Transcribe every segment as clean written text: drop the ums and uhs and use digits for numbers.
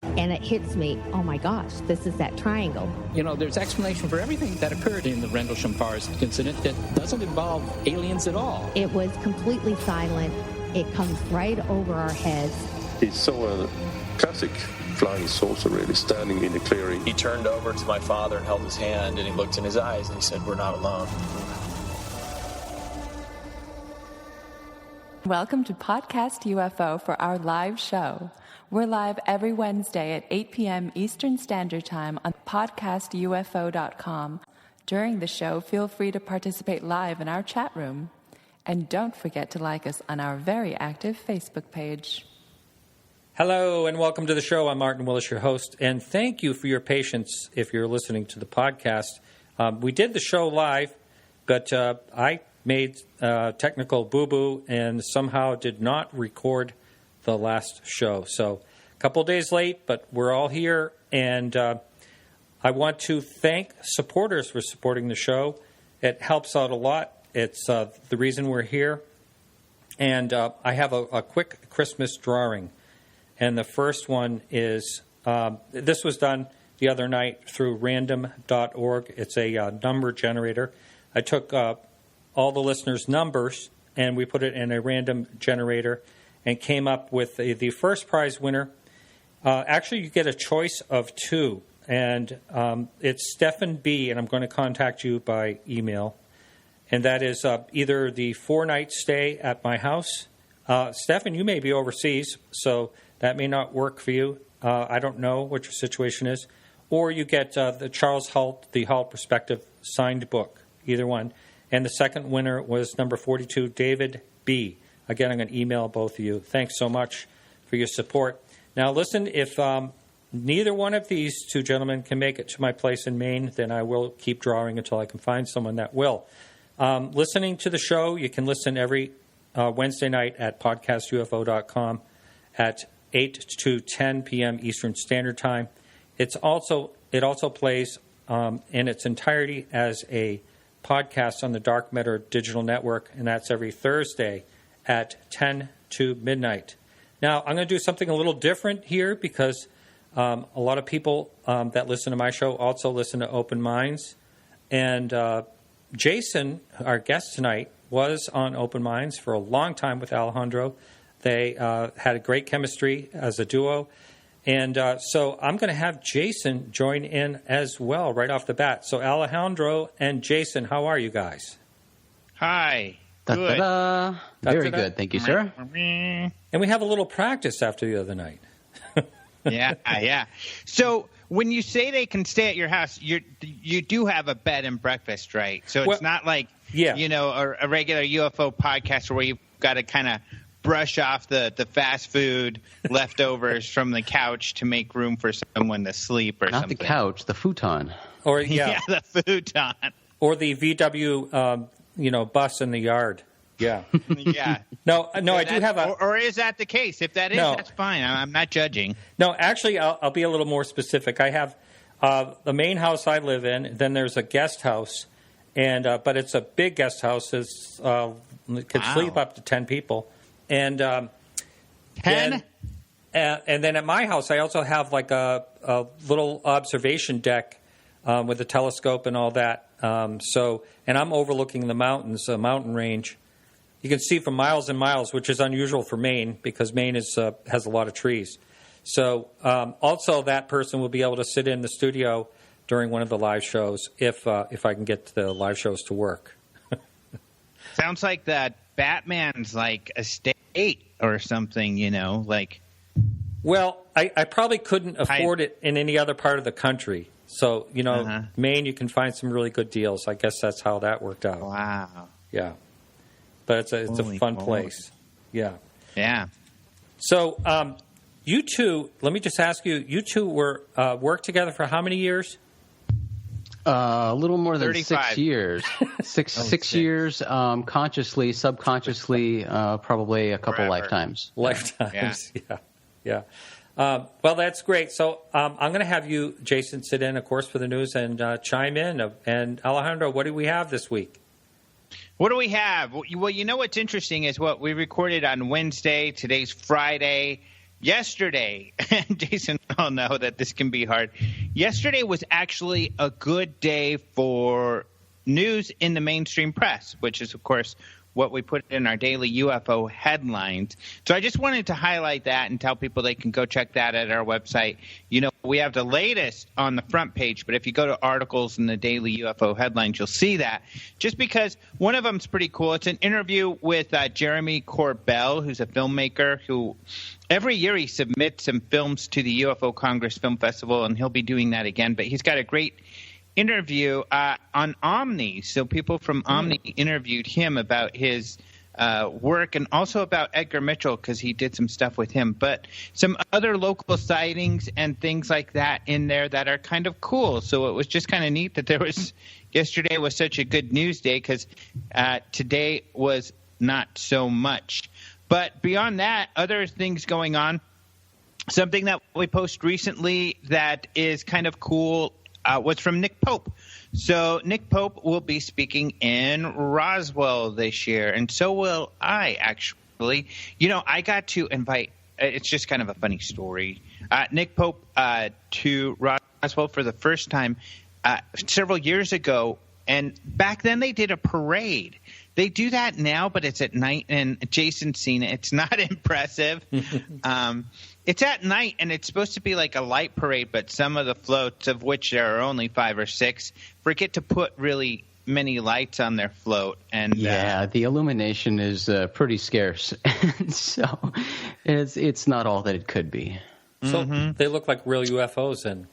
And it hits me, oh my gosh, this is that triangle. You know, there's explanation for everything that occurred in the Rendlesham Forest incident that doesn't involve aliens at all. It was completely silent. It comes right over our heads. He saw a classic flying saucer really standing in the clearing. He turned over to my father and held his hand, and he looked in his eyes and he said, "We're not alone." Welcome to Podcast UFO for our live show. We're live every Wednesday at 8 p.m. Eastern Standard Time on podcastufo.com. During the show, feel free to participate live in our chat room. And don't forget to like us on our very active Facebook page. Hello and welcome to the show. I'm Martin Willis, your host, and thank you for your patience if you're listening to the podcast. We did the show live, but I made technical boo-boo and somehow did not record the last show. So a couple of days late, but we're all here, and I want to thank supporters for supporting the show. It helps out a lot. It's the reason we're here. And I have a quick Christmas drawing. And the first one is, this was done the other night through random.org. It's a number generator. I took all the listeners' numbers, and we put it in a random generator and came up with the first prize winner. Actually, you get a choice of two, and it's Stephen B., and I'm going to contact you by email. And that is either the 4-night stay at my house. Stephen, you may be overseas, so that may not work for you. I don't know what your situation is. Or you get the Charles Halt, the Halt Perspective signed book, either one. And the second winner was number 42, David B. Again, I'm going to email both of you. Thanks so much for your support. Now, listen, if neither one of these two gentlemen can make it to my place in Maine, then I will keep drawing until I can find someone that will. Listening to the show, you can listen every Wednesday night at podcastufo.com at 8 to 10 p.m. Eastern Standard Time. It also plays in its entirety as a podcast on the Dark Matter Digital Network, and that's every Thursday at 10 to midnight. Now, I'm going to do something a little different here because a lot of people that listen to my show also listen to Open Minds. And Jason, our guest tonight, was on Open Minds for a long time with Alejandro. They had a great chemistry as a duo. And so I'm going to have Jason join in as well right off the bat. So Alejandro and Jason, how are you guys? Hi. Good. Very good. Thank you, sir. And we have a little practice after the other night. Yeah. So when you say they can stay at your house, you do have a bed and breakfast, right? So it's not like, a regular UFO podcast where you've got to kind of brush off the fast food leftovers from the couch to make room for someone to sleep or not something. Not the couch, the futon. Or the futon. Or the VW bus in the yard. Yeah. Yeah. No, I do have a... Or is that the case? If that is, that's fine. I'm not judging. No, actually, I'll be a little more specific. I have the main house I live in, then there's a guest house, and but it's a big guest house. It can sleep up to 10 people. And 10? And then at my house, I also have like a little observation deck with a telescope and all that. And I'm overlooking the mountains, a mountain range. You can see for miles and miles, which is unusual for Maine because Maine has a lot of trees. So also that person will be able to sit in the studio during one of the live shows if I can get the live shows to work. Sounds like that Batman's like a state or something, like. Well, I probably couldn't afford it in any other part of the country. So, Maine, you can find some really good deals. I guess that's how that worked out. Wow. Yeah. But it's a fun place. Yeah. Yeah. So, you two, let me just ask you two were worked together for how many years? A little more than 35. 6 years. Six years, consciously, subconsciously, probably a couple lifetimes. Lifetimes, yeah. Well, that's great. So I'm going to have you, Jason, sit in, of course, for the news and chime in. And Alejandro, what do we have this week? What do we have? Well, what's interesting is what we recorded on Wednesday. Today's Friday. yesterday, and Jason will know that this can be hard. Yesterday was actually a good day for news in the mainstream press, which is, of course, what we put in our daily UFO headlines. So I just wanted to highlight that and tell people they can go check that at our website. You know, we have the latest on the front page, but if you go to articles in the daily UFO headlines, you'll see that. Just because one of them's pretty cool. It's an interview with Jeremy Corbell, who's a filmmaker who every year he submits some films to the UFO Congress Film Festival, and he'll be doing that again. But he's got a great interview on Omni. So people from Omni interviewed him about his work and also about Edgar Mitchell because he did some stuff with him. But some other local sightings and things like that in there that are kind of cool. So it was just kind of neat that there was – yesterday was such a good news day because today was not so much. But beyond that, other things going on. Something that we posted recently that is kind of cool was from Nick Pope. So Nick Pope will be speaking in Roswell this year, and so will I, actually. You know, I got to invite – it's just kind of a funny story. Nick Pope to Roswell for the first time several years ago, and back then they did a parade. They do that now, but it's at night, and Jason's seen it. It's not impressive. It's at night, and it's supposed to be like a light parade, but some of the floats, of which there are only 5 or 6, forget to put really many lights on their float. And the illumination is pretty scarce, so it's not all that it could be. So they look like real UFOs then.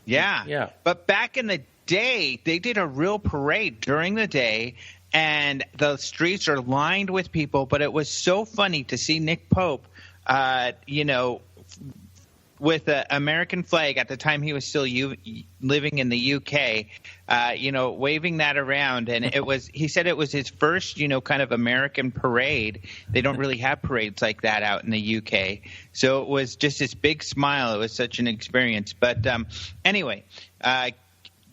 Yeah. But back in the day, they did a real parade during the day, and the streets are lined with people. But it was so funny to see Nick Pope, with an American flag at the time he was still living in the UK, waving that around. And he said it was his first, kind of American parade. They don't really have parades like that out in the UK. So it was just this big smile. It was such an experience. But anyway,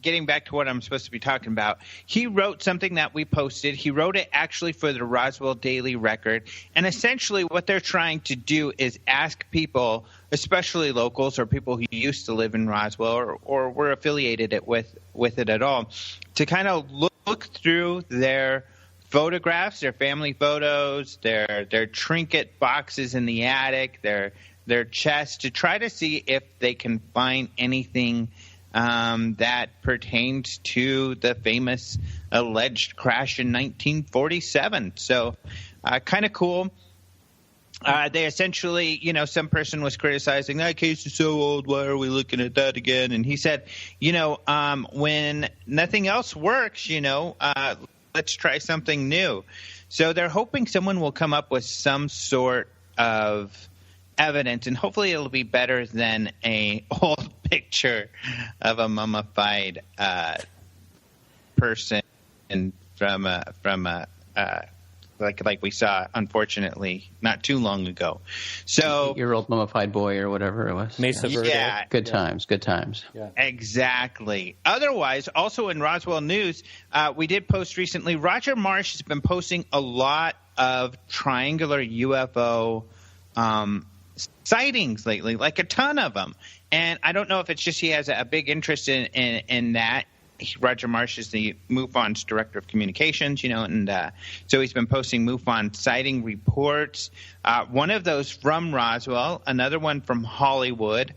getting back to what I'm supposed to be talking about, he wrote something that we posted. He wrote it actually for the Roswell Daily Record. And essentially what they're trying to do is ask people, especially locals or people who used to live in Roswell or were affiliated with it at all, to kind of look through their photographs, their family photos, their trinket boxes in the attic, their chests, to try to see if they can find anything that pertains to the famous alleged crash in 1947. So kind of cool. They essentially, some person was criticizing, that case is so old, why are we looking at that again? And he said, when nothing else works, let's try something new. So they're hoping someone will come up with some sort of evidence, and hopefully it'll be better than a old picture of a mummified person from like we saw, unfortunately, not too long ago. So 8-year-old mummified boy or whatever it was. Mesa Verde. Yeah. Good times. Yeah. Exactly. Otherwise, also in Roswell news, we did post recently, Roger Marsh has been posting a lot of triangular UFO sightings lately, like a ton of them. And I don't know if it's just he has a big interest in that. Roger Marsh is the MUFON's director of communications, and so he's been posting MUFON sighting reports. One of those from Roswell, another one from Hollywood,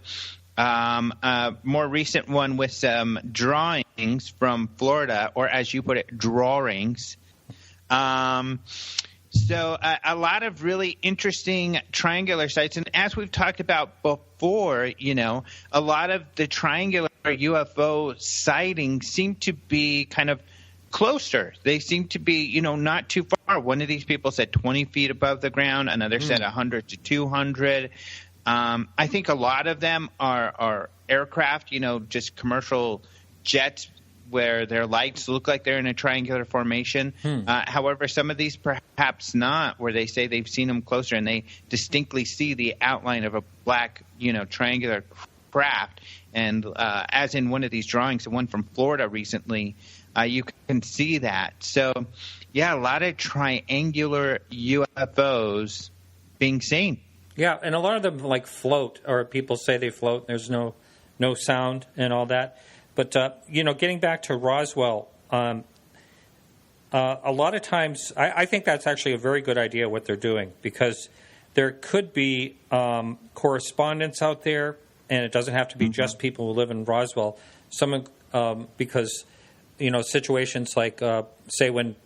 a more recent one with some drawings from Florida, or as you put it, drawings. So a lot of really interesting triangular sites. And as we've talked about before, a lot of the triangular UFO sightings seem to be kind of closer. They seem to be, not too far. One of these people said 20 feet above the ground. Another said 100 to 200. I think a lot of them are aircraft, just commercial jets, where their lights look like they're in a triangular formation. However, some of these perhaps not, where they say they've seen them closer and they distinctly see the outline of a black, triangular craft. And as in one of these drawings, the one from Florida recently, you can see that. So, yeah, a lot of triangular UFOs being seen. Yeah, and a lot of them like float, or people say they float. And there's no sound and all that. But getting back to Roswell, a lot of times I think that's actually a very good idea what they're doing, because there could be correspondence out there, and it doesn't have to be just people who live in Roswell. Someone because situations like say when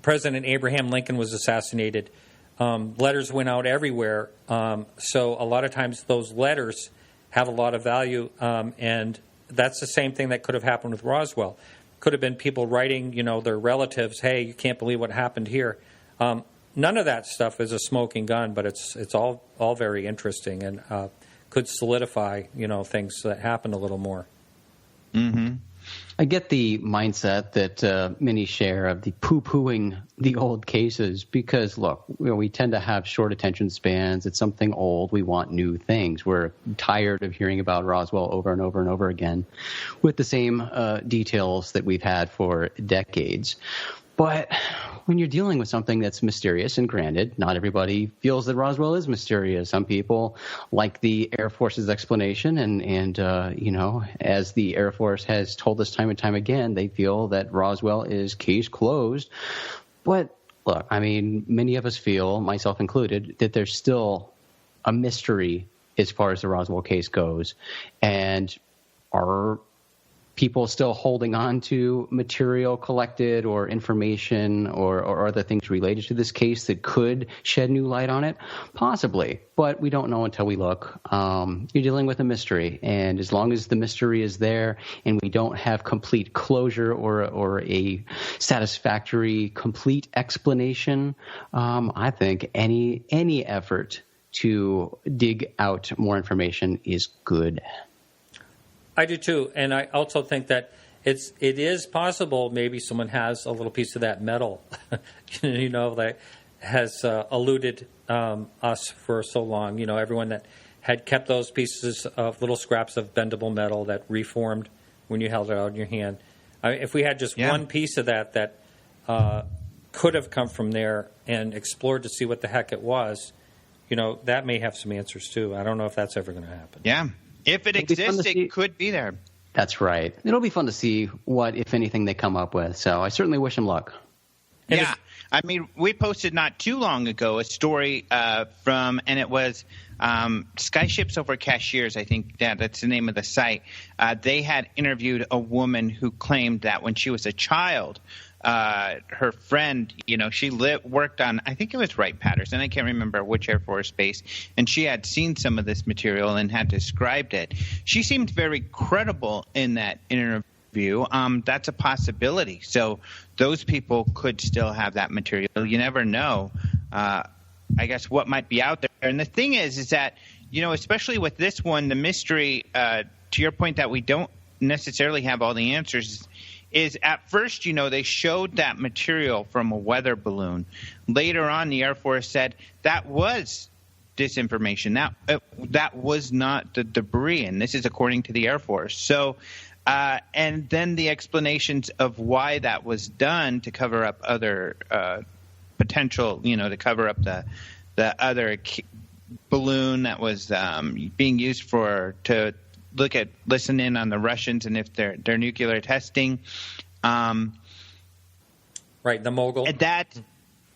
President Abraham Lincoln was assassinated. Letters went out everywhere, so a lot of times those letters have a lot of value, and that's the same thing that could have happened with Roswell. Could have been people writing, their relatives, "Hey, you can't believe what happened here." None of that stuff is a smoking gun, but it's all very interesting and could solidify, things that happened a little more. Mm-hmm. I get the mindset that many share of the poo-pooing the old cases because, look, we tend to have short attention spans. It's something old. We want new things. We're tired of hearing about Roswell over and over and over again with the same details that we've had for decades. But when you're dealing with something that's mysterious, and granted, not everybody feels that Roswell is mysterious. Some people like the Air Force's explanation, and as the Air Force has told us time and time again, they feel that Roswell is case closed. But look, many of us feel, myself included, that there's still a mystery as far as the Roswell case goes, and are people still holding on to material collected or information or other things related to this case that could shed new light on it? Possibly, but we don't know until we look. You're dealing with a mystery, and as long as the mystery is there and we don't have complete closure or a satisfactory, complete explanation, I think any effort to dig out more information is good. I do too, and I also think that it is possible maybe someone has a little piece of that metal, that has eluded us for so long. Everyone that had kept those pieces of little scraps of bendable metal that reformed when you held it out in your hand. If we had just one piece of that could have come from there and explored to see what the heck it was, that may have some answers too. I don't know if that's ever going to happen. Yeah. If it exists, it could be there. That's right. It'll be fun to see what, if anything, they come up with. So I certainly wish them luck. Yeah. We posted not too long ago a story and it was Skyships Over Cashiers, I think that's the name of the site. They had interviewed a woman who claimed that when she was a child, her friend, she worked on, I think it was Wright-Patterson. I can't remember which Air Force base. And she had seen some of this material and had described it. She seemed very credible in that interview. That's a possibility. So those people could still have that material. You never know, I guess, what might be out there. And the thing is that, especially with this one, the mystery, to your point that we don't necessarily have all the answers, is at first, they showed that material from a weather balloon. Later on, the Air Force said that was disinformation. That was not the debris, and this is according to the Air Force. So, and then the explanations of why that was done to cover up other potential, to cover up the other balloon that was being used to listen in on the Russians and if their nuclear testing. Right, the mogul. That,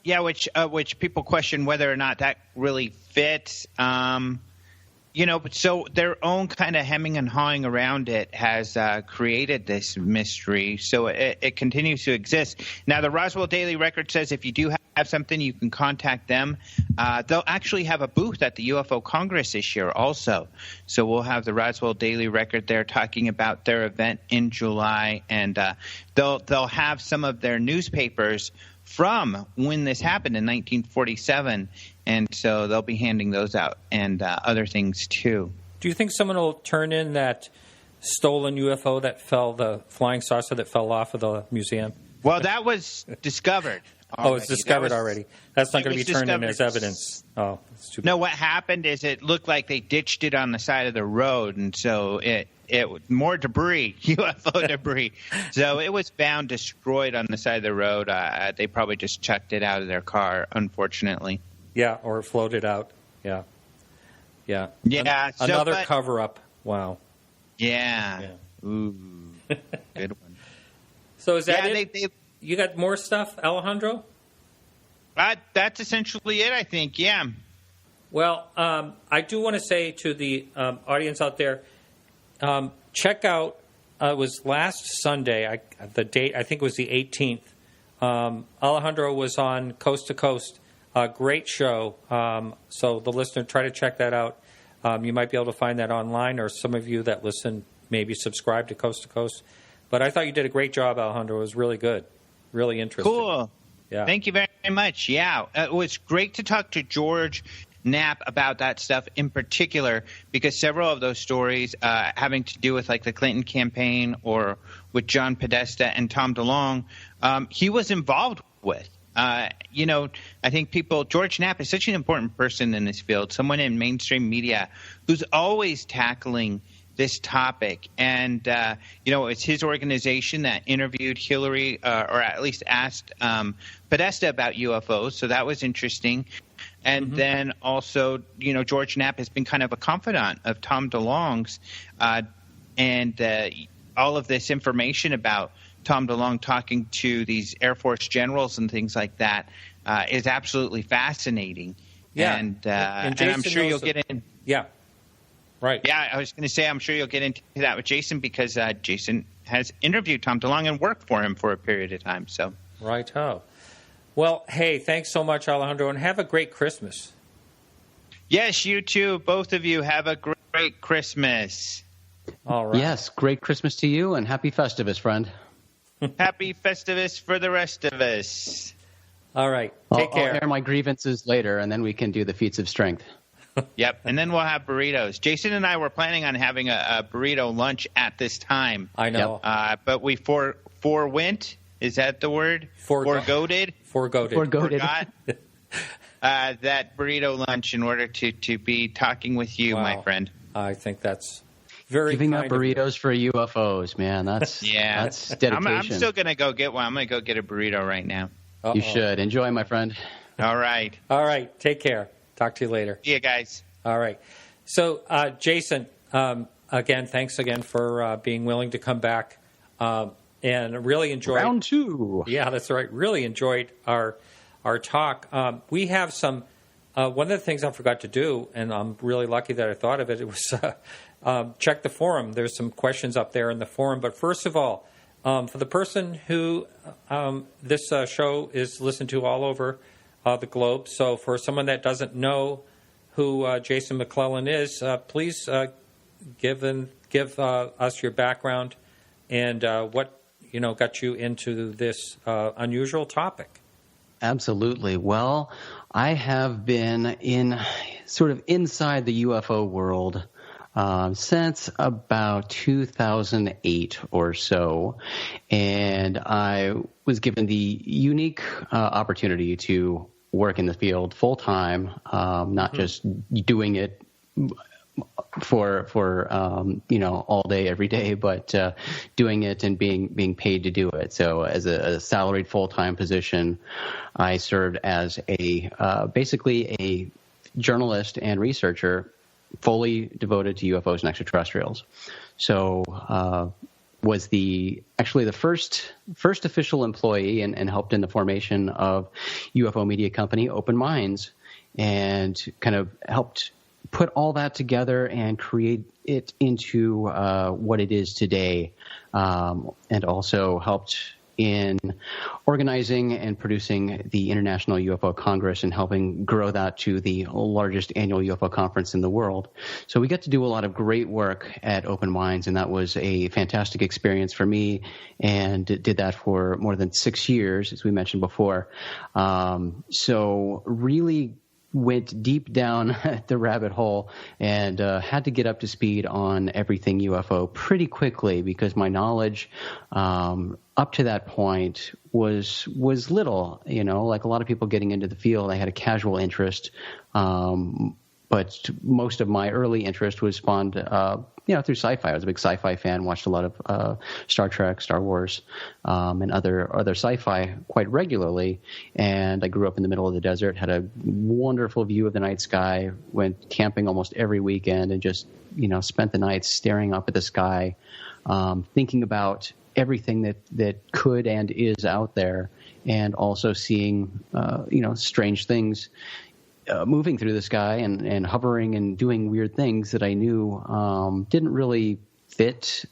which people question whether or not that really fits. But so their own kind of hemming and hawing around it has created this mystery. So it continues to exist. Now, the Roswell Daily Record says if you do have something, you can contact them. They'll actually have a booth at the UFO Congress this year also. So we'll have the Roswell Daily Record there talking about their event in July. And they'll have some of their newspapers from when this happened in 1947, and so they'll be handing those out and other things too. Do you think someone will turn in that stolen UFO the flying saucer that fell off of the museum? Well, that was discovered already. Oh, it's discovered already. That's not going to be turned in as evidence. Oh, that's too bad. No, what happened is it looked like they ditched it on the side of the road, and so it more debris, UFO debris. So it was found destroyed on the side of the road. They probably just chucked it out of their car, unfortunately. Yeah, or floated out. Yeah. Yeah. Yeah. Another cover-up. Wow. Yeah. Ooh. Good one. So is that it? You got more stuff, Alejandro? That's essentially it, I think. Yeah. Well, I do want to say to the audience out there, check out. It was last Sunday. The date I think was the 18th. Alejandro was on Coast to Coast. Great show. So the listener, try to check that out. You might be able to find that online, or some of you that listen maybe subscribe to Coast. But I thought you did a great job, Alejandro. It was really good, really interesting. Cool. Yeah. Thank you very much. Yeah, it was great to talk to George Knapp about that stuff in particular, because several of those stories having to do with like the Clinton campaign or with John Podesta and Tom DeLonge, he was involved with. I think George Knapp is such an important person in this field, someone in mainstream media who's always tackling this topic. And, it's his organization that interviewed Hillary, or at least asked Podesta about UFOs. So that was interesting. And then also, George Knapp has been kind of a confidant of Tom DeLonge's, and all of this information about Tom DeLonge talking to these Air Force generals and things like that is absolutely fascinating. Yeah. And I'm sure you'll get in. Yeah. Right. Yeah, I was going to say I'm sure you'll get into that with Jason, because Jason has interviewed Tom DeLonge and worked for him for a period of time. So. Righto. Well, hey, thanks so much, Alejandro, and have a great Christmas. Yes, you too. Both of you have a great Christmas. All right. Yes, great Christmas to you, and happy Festivus, friend. Happy Festivus for the rest of us. All right. Take care. I'll air my grievances later, and then we can do the feats of strength. Yep, and then we'll have burritos. Jason and I were planning on having a burrito lunch at this time. I know. But we forewent. Is that the word? Forgoed. Forgot that burrito lunch in order to be talking with you, my friend. I think that's very giving kind up burritos for UFOs, man. That's dedication. I'm still gonna go get one. I'm gonna go get a burrito right now. Uh-oh. You should enjoy, my friend. All right. Take care. Talk to you later. See you guys. All right. So, Jason, again, thanks again for being willing to come back. And really enjoyed round 2. Yeah, that's right. Really enjoyed our talk. We have some. One of the things I forgot to do, and I'm really lucky that I thought of it. It was check the forum. There's some questions up there in the forum. But first of all, for the person who this show is listened to all over the globe, so for someone that doesn't know who Jason McClellan is, please give us your background and what got you into this unusual topic. Absolutely. Well, I have been sort of inside the UFO world since about 2008 or so, and I was given the unique opportunity to work in the field full time, not just doing it for all day every day, but doing it and being paid to do it. So as a salaried full-time position, I served as basically a journalist and researcher fully devoted to UFOs and extraterrestrials. So was actually the first official employee and helped in the formation of UFO media company Open Minds, and kind of helped put all that together and create it into what it is today, and also helped in organizing and producing the International UFO Congress and helping grow that to the largest annual UFO conference in the world. So we get to do a lot of great work at Open Minds, and that was a fantastic experience for me, and did that for more than 6 years, as we mentioned before. So really went deep down the rabbit hole and had to get up to speed on everything UFO pretty quickly, because my knowledge up to that point was little. Like a lot of people getting into the field, I had a casual interest, But most of my early interest was spawned, through sci-fi. I was a big sci-fi fan, watched a lot of Star Trek, Star Wars, and other sci-fi quite regularly. And I grew up in the middle of the desert, had a wonderful view of the night sky, went camping almost every weekend, and just, spent the night staring up at the sky, thinking about everything that could and is out there, and also seeing, strange things moving through the sky and hovering and doing weird things that I knew didn't really fit,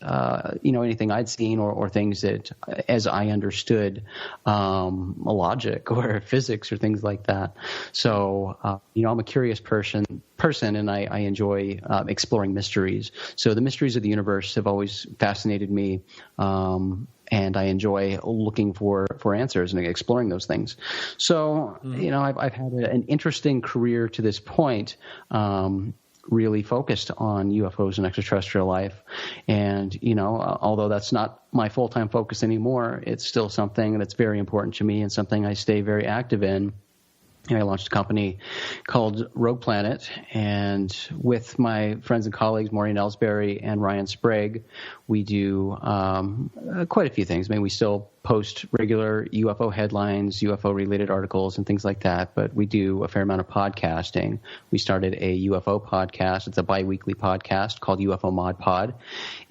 anything I'd seen or things that, as I understood, logic or physics or things like that. So, I'm a curious person, and I enjoy exploring mysteries. So the mysteries of the universe have always fascinated me. And I enjoy looking for answers and exploring those things. So, I've had an interesting career to this point, really focused on UFOs and extraterrestrial life. And, although that's not my full-time focus anymore, it's still something that's very important to me and something I stay very active in. I launched a company called Rogue Planet, and with my friends and colleagues, Maureen Ellsbury and Ryan Sprague, we do quite a few things. I mean, we still post regular UFO headlines, UFO-related articles, and things like that, but we do a fair amount of podcasting. We started a UFO podcast. It's a bi-weekly podcast called UFO Mod Pod,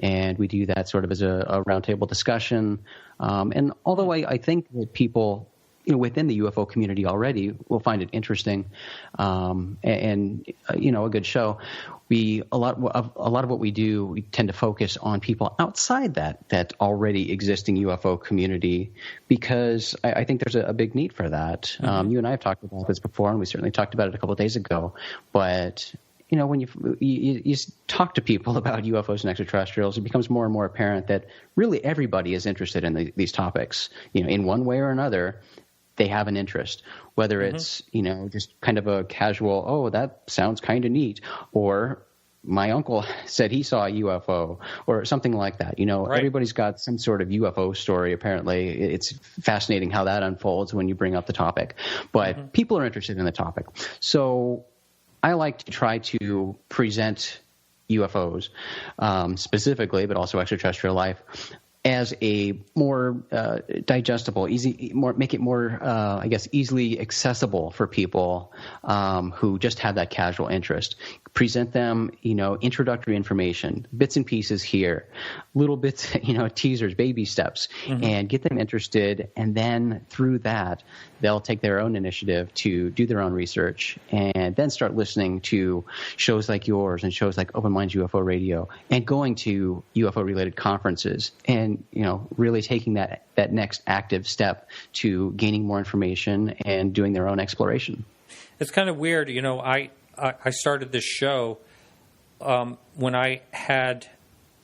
and we do that sort of as a roundtable discussion. And although I think that people within the UFO community already will find it interesting, and a good show. A lot of what we do, we tend to focus on people outside that already existing UFO community, because I think there's a big need for that. Mm-hmm. You and I have talked about this before, and we certainly talked about it a couple of days ago. But when you talk to people about UFOs and extraterrestrials, it becomes more and more apparent that really everybody is interested in these topics. In one way or another, they have an interest, whether it's, just kind of a casual, oh, that sounds kind of neat, or my uncle said he saw a UFO, or something like that. Right. Everybody's got some sort of UFO story, apparently. It's fascinating how that unfolds when you bring up the topic. But people are interested in the topic. So I like to try to present UFOs specifically, but also extraterrestrial life, as a more digestible, make it more, easily accessible for people who just have that casual interest. Present them, introductory information, bits and pieces here, little bits, teasers, baby steps, and get them interested. And then through that, they'll take their own initiative to do their own research, and then start listening to shows like yours and shows like Open Minds UFO Radio, and going to UFO-related conferences, and really taking that next active step to gaining more information and doing their own exploration. It's kind of weird, I started this show when I had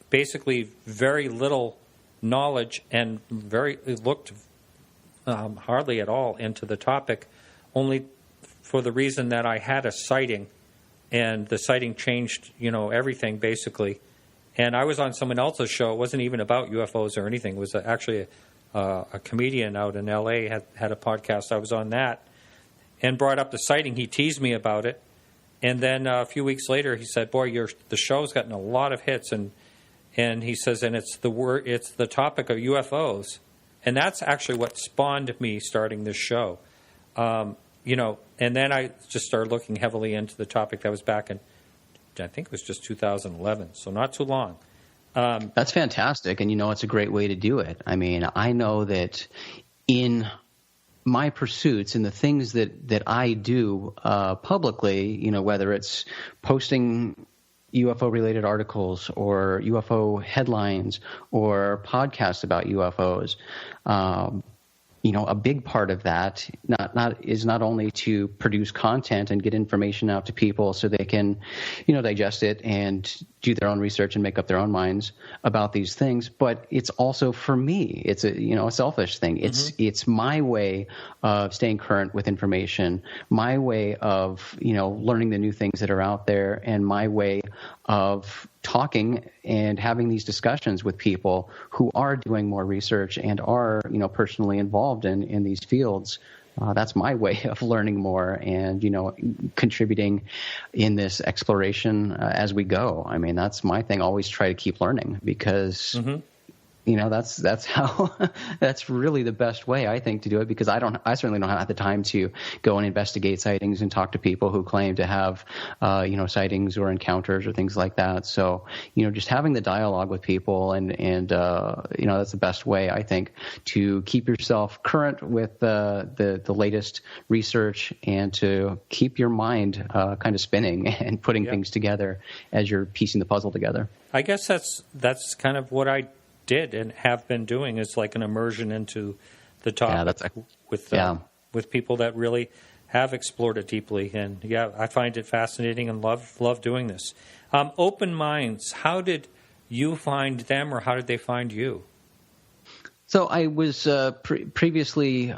basically very little knowledge and looked hardly at all into the topic, only for the reason that I had a sighting, and the sighting changed, everything basically. And I was on someone else's show. It wasn't even about UFOs or anything. It was actually a comedian out in L.A. had a podcast. I was on that and brought up the sighting. He teased me about it. And then a few weeks later, he said, "Boy, the show's gotten a lot of hits," and he says, "And it's the topic of UFOs," and that's actually what spawned me starting this show, And then I just started looking heavily into the topic. That was back in, I think it was just 2011, so not too long. That's fantastic, and it's a great way to do it. I mean, I know that in my pursuits and the things that I do publicly, whether it's posting UFO-related articles or UFO headlines or podcasts about UFOs, a big part of that is not only to produce content and get information out to people so they can, digest it and do their own research and make up their own minds about these things, but it's also for me. It's a selfish thing. It's my way of staying current with information, my way of learning the new things that are out there, and my way of talking and having these discussions with people who are doing more research and are personally involved in these fields that's my way of learning more and, contributing in this exploration as we go. I mean, that's my thing. Always try to keep learning because that's how that's really the best way, I think, to do it, because I certainly don't have the time to go and investigate sightings and talk to people who claim to have sightings or encounters or things like that. So just having the dialogue with people and that's the best way, I think, to keep yourself current with the latest research and to keep your mind kind of spinning and putting things together as you're piecing the puzzle together. I guess that's kind of what I did and have been doing, is like an immersion into the topic with people that really have explored it deeply. And I find it fascinating and love doing this. Open Minds, how did you find them, or how did they find you? So I was previously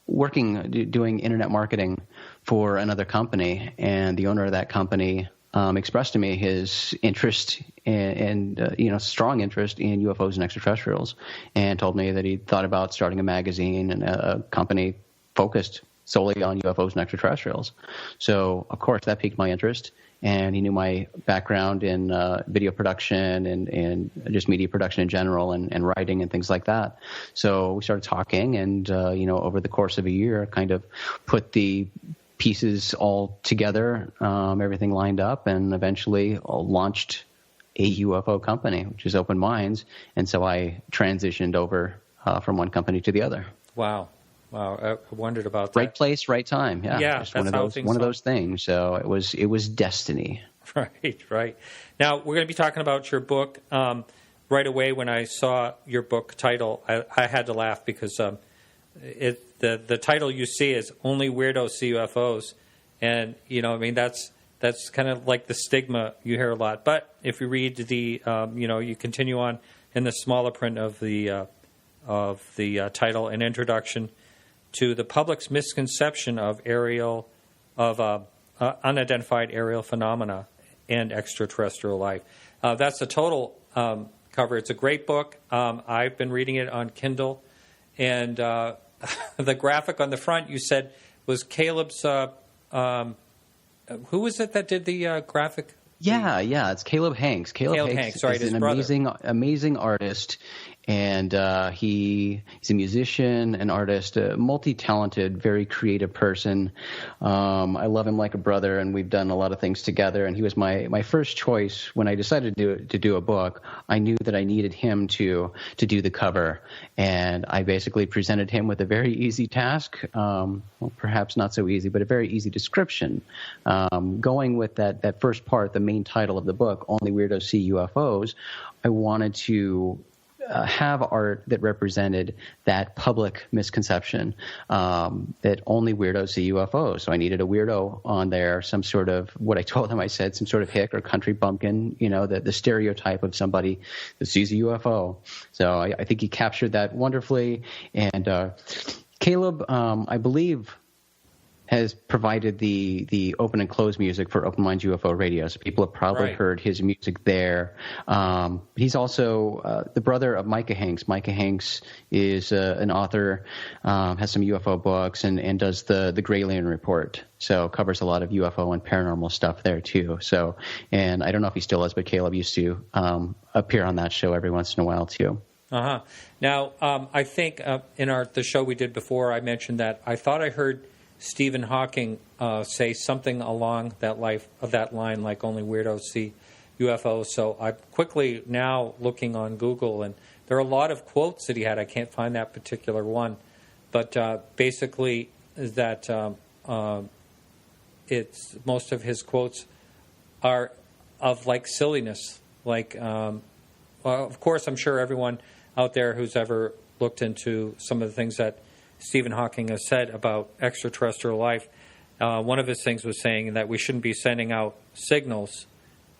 working, doing internet marketing for another company, and the owner of that company expressed to me his interest and strong interest in UFOs and extraterrestrials, and told me that he thought about starting a magazine and a company focused solely on UFOs and extraterrestrials. So, of course, that piqued my interest, and he knew my background in video production and just media production in general and writing and things like that. So we started talking, and, over the course of a year, kind of put the pieces all together, everything lined up, and eventually launched a UFO company, which is Open Minds. And so I transitioned over from one company to the other. Wow. I wondered about that. Right place, right time. Yeah, just one of those things. So it was destiny. Right. Now we're going to be talking about your book. Right away when I saw your book title, I had to laugh because the title you see is Only Weirdos See UFOs, and that's kind of like the stigma you hear a lot. But if you read the you continue on in the smaller print of the title, an introduction to the public's misconception of unidentified aerial phenomena and extraterrestrial life. That's the total cover. It's a great book. I've been reading it on Kindle, and the graphic on the front you said was Caleb's. Who was it that did the graphic? Yeah, it's Caleb Hanks. Caleb Hanks is an amazing artist, and he's a musician, an artist, a multi-talented, very creative person. I love him like a brother, and we've done a lot of things together. And he was my first choice when I decided to do a book. I knew that I needed him to do the cover, and I basically presented him with a very easy task. Perhaps not so easy, but a very easy description. Going with that first part, the main title of the book, Only Weirdos See UFOs, I wanted to have art that represented that public misconception that only weirdos see UFOs. So I needed a weirdo on there, some sort of, what I told him, I said, some sort of hick or country bumpkin, the stereotype of somebody that sees a UFO. So I think he captured that wonderfully. And Caleb, I believe, has provided the open and close music for Open Minds UFO Radio. So people have probably heard his music there. He's also the brother of Micah Hanks. Micah Hanks is an author, has some UFO books, and does the Graylian Report. So covers a lot of UFO and paranormal stuff there too. So, and I don't know if he still is, but Caleb used to appear on that show every once in a while too. Now, I think in the show we did before, I mentioned that I thought I heard Stephen Hawking say something along that line, like only weirdos see UFOs. So I'm quickly now looking on Google, and there are a lot of quotes that he had. I can't find that particular one, but basically that it's most of his quotes are of like silliness. Like, of course, I'm sure everyone out there who's ever looked into some of the things that Stephen Hawking has said about extraterrestrial life. One of his things was saying that we shouldn't be sending out signals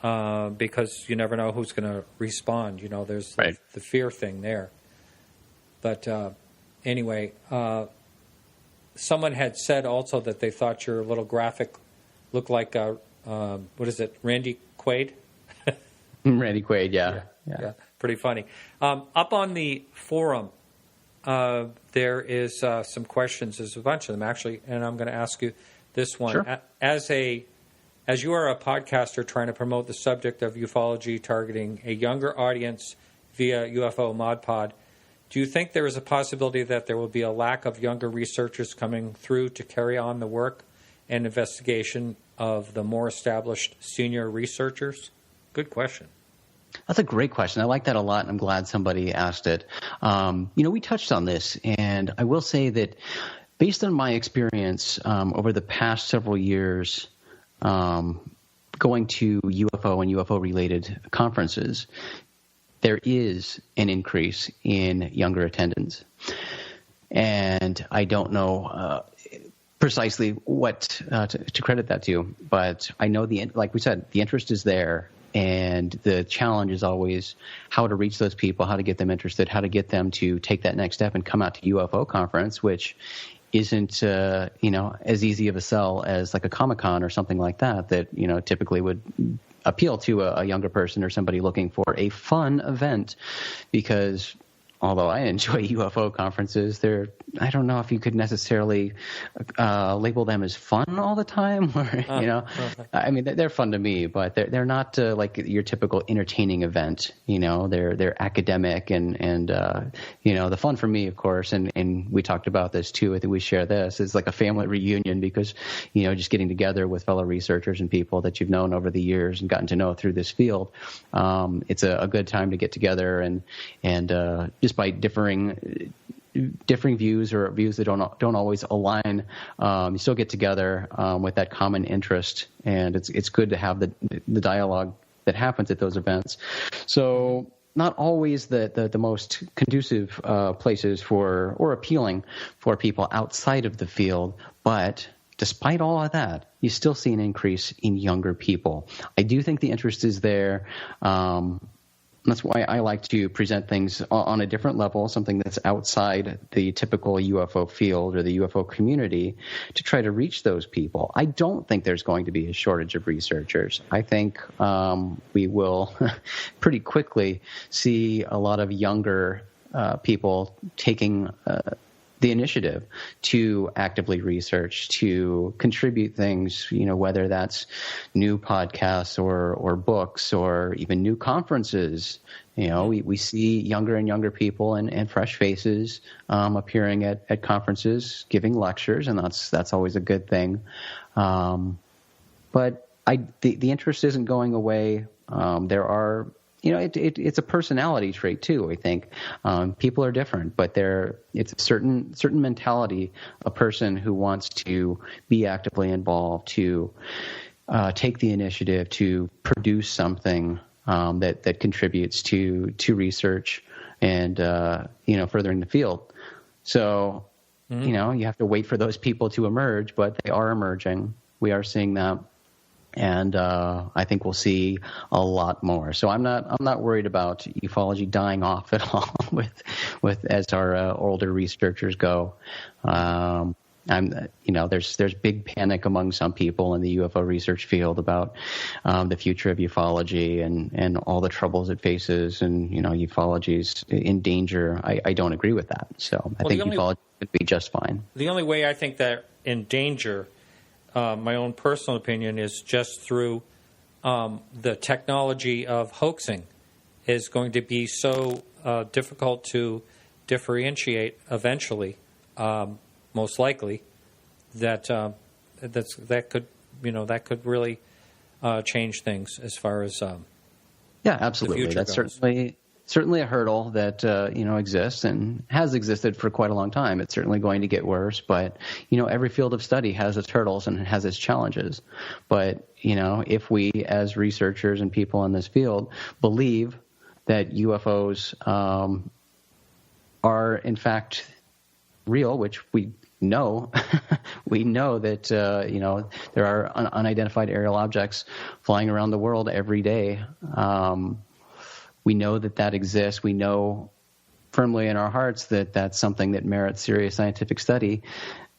because you never know who's going to respond. There's the fear thing there. But anyway, someone had said also that they thought your little graphic looked like, what is it, Randy Quaid? Randy Quaid, yeah. Pretty funny. Up on the forum, there is some questions. There's a bunch of them, actually, and I'm going to ask you this one. Sure. As you are a podcaster trying to promote the subject of ufology targeting a younger audience via UFO Mod Pod, do you think there is a possibility that there will be a lack of younger researchers coming through to carry on the work and investigation of the more established senior researchers? Good question. That's a great question. I like that a lot, and I'm glad somebody asked it. We touched on this, and I will say that based on my experience over the past several years going to UFO and UFO-related conferences, there is an increase in younger attendance. And I don't know precisely what to credit that to, but I know, like we said, the interest is there. And the challenge is always how to reach those people, how to get them interested, how to get them to take that next step and come out to UFO conference, which isn't, as easy of a sell as like a Comic-Con or something like that typically would appeal to a younger person or somebody looking for a fun event. Because although I enjoy UFO conferences, I don't know if you could necessarily label them as fun all the time. I mean, they're fun to me, but they're not like your typical entertaining event. They're academic and the fun for me, of course, and we talked about this too. I think we share this. It's like a family reunion because just getting together with fellow researchers and people that you've known over the years and gotten to know through this field. It's a good time to get together and just by differing views or views that don't always align, you still get together with that common interest, and it's good to have the dialogue that happens at those events. So not always the most conducive places or appealing for people outside of the field, but despite all of that, you still see an increase in younger people. I do think the interest is there. That's why I like to present things on a different level, something that's outside the typical UFO field or the UFO community, to try to reach those people. I don't think there's going to be a shortage of researchers. I think we will pretty quickly see a lot of younger people taking the initiative to actively research, to contribute things, whether that's new podcasts or books or even new conferences. We see younger and younger people and fresh faces appearing at conferences, giving lectures, and that's always a good thing. But the interest isn't going away. There are it's a personality trait too. I think people are different, but it's a certain mentality. A person who wants to be actively involved, to take the initiative, to produce something that contributes to research and furthering the field. So you have to wait for those people to emerge, but they are emerging. We are seeing that. And I think we'll see a lot more. So I'm not worried about ufology dying off at all with as our older researchers go. There's big panic among some people in the UFO research field about the future of ufology and all the troubles it faces, and ufology's in danger. I don't agree with that. So I think ufology could be just fine. The only way I think that in danger, my own personal opinion, is just through the technology of hoaxing is going to be so difficult to differentiate eventually, most likely, that could really change things as far as absolutely. The future That's goes. Certainly a hurdle that exists and has existed for quite a long time. It's certainly going to get worse, but every field of study has its hurdles and it has its challenges. But if we as researchers and people in this field believe that UFOs are in fact real, which we know, we know that there are unidentified aerial objects flying around the world every day. We know that exists. We know firmly in our hearts that that's something that merits serious scientific study.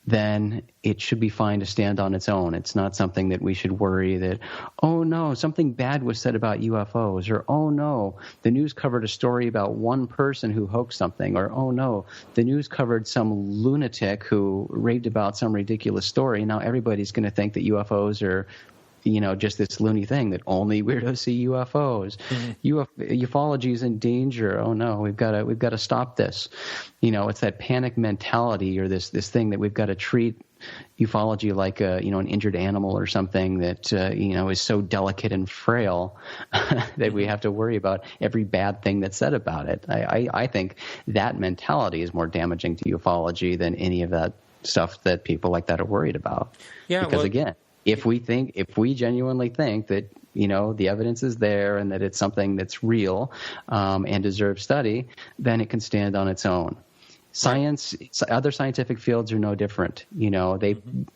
then it should be fine to stand on its own. It's not something that we should worry that, oh no, something bad was said about UFOs, or oh no, the news covered a story about one person who hoaxed something, or oh no, the news covered some lunatic who raved about some ridiculous story. Now everybody's going to think that UFOs are, just this loony thing that only weirdos see UFOs. Ufology is in danger. Oh no, we've got to stop this. It's that panic mentality, or this thing that we've got to treat ufology like an injured animal or something that is so delicate and frail that we have to worry about every bad thing that's said about it. I think that mentality is more damaging to ufology than any of that stuff that people like that are worried about. Yeah, because again, if we genuinely think that the evidence is there and that it's something that's real and deserves study, then it can stand on its own. Science, other scientific fields are no different.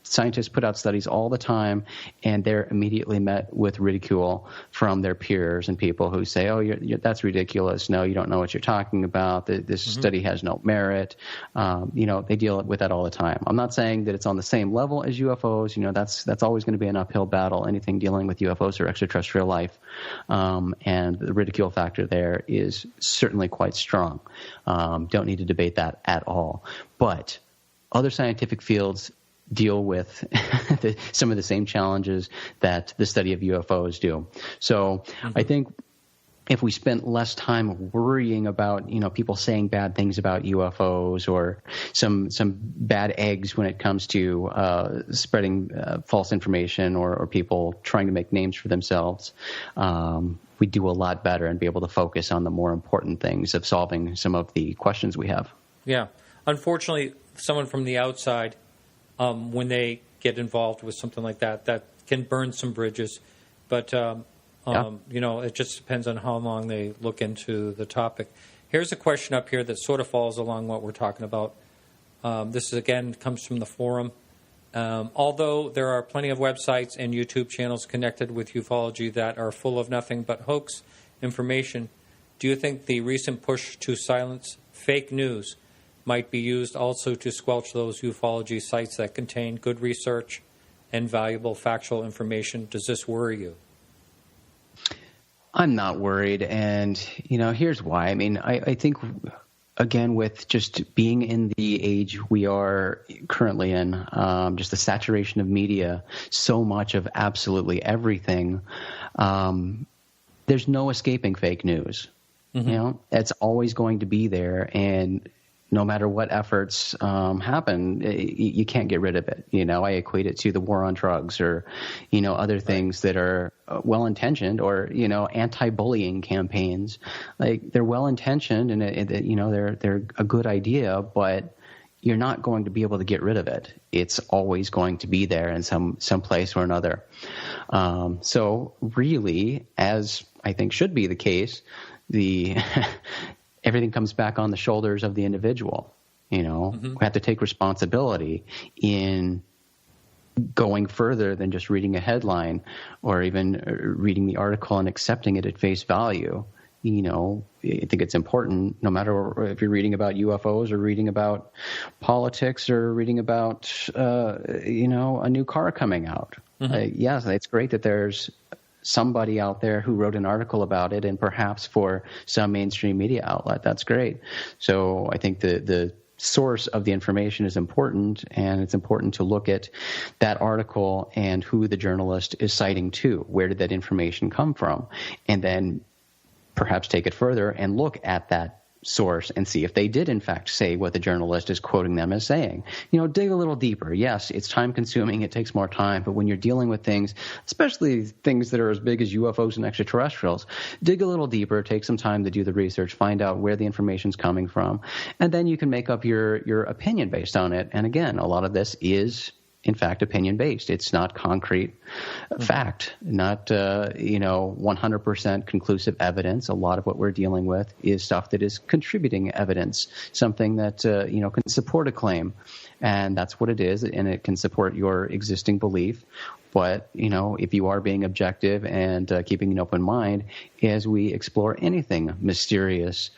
Scientists put out studies all the time, and they're immediately met with ridicule from their peers and people who say, "Oh, that's ridiculous. No, you don't know what you're talking about. This study has no merit." They deal with that all the time. I'm not saying that it's on the same level as UFOs. That's always going to be an uphill battle. Anything dealing with UFOs or extraterrestrial life, and the ridicule factor there is certainly quite strong. Don't need to debate that at all. But other scientific fields deal with some of the same challenges that the study of UFOs do. So I think if we spent less time worrying about, people saying bad things about UFOs or some bad eggs when it comes to spreading false information or people trying to make names for themselves, we'd do a lot better and be able to focus on the more important things of solving some of the questions we have. Yeah. Unfortunately, someone from the outside, when they get involved with something like that, that can burn some bridges. But, it just depends on how long they look into the topic. Here's a question up here that sort of falls along what we're talking about. This, again, comes from the forum. Although there are plenty of websites and YouTube channels connected with ufology that are full of nothing but hoax information, do you think the recent push to silence fake news might be used also to squelch those ufology sites that contain good research and valuable factual information? Does this worry you? I'm not worried, and here's why. I mean, I think, again, with just being in the age we are currently in, just the saturation of media, so much of absolutely everything, there's no escaping fake news. It's always going to be there, and no matter what efforts happen, you can't get rid of it. I equate it to the war on drugs or, other things that are well-intentioned, or, anti-bullying campaigns. Like, they're well-intentioned and they're a good idea, but you're not going to be able to get rid of it. It's always going to be there in some place or another. So really, as I think should be the case, everything comes back on the shoulders of the individual. We have to take responsibility in going further than just reading a headline or even reading the article and accepting it at face value. I think it's important, no matter if you're reading about UFOs or reading about politics or reading about, a new car coming out. Yes, it's great that there's somebody out there who wrote an article about it, and perhaps for some mainstream media outlet, that's great. So I think the source of the information is important, and it's important to look at that article and who the journalist is citing to. Where did that information come from? And then perhaps take it further and look at that source and see if they did in fact say what the journalist is quoting them as saying. Dig a little deeper. Yes, it's time consuming, it takes more time, but when you're dealing with things, especially things that are as big as UFOs and extraterrestrials, dig a little deeper, take some time to do the research, find out where the information's coming from, and then you can make up your opinion based on it. And again, a lot of this is in fact opinion-based. It's not concrete fact, not 100% conclusive evidence. A lot of what we're dealing with is stuff that is contributing evidence, something that can support a claim, and that's what it is, and it can support your existing belief. But if you are being objective and keeping an open mind as we explore anything mysterious,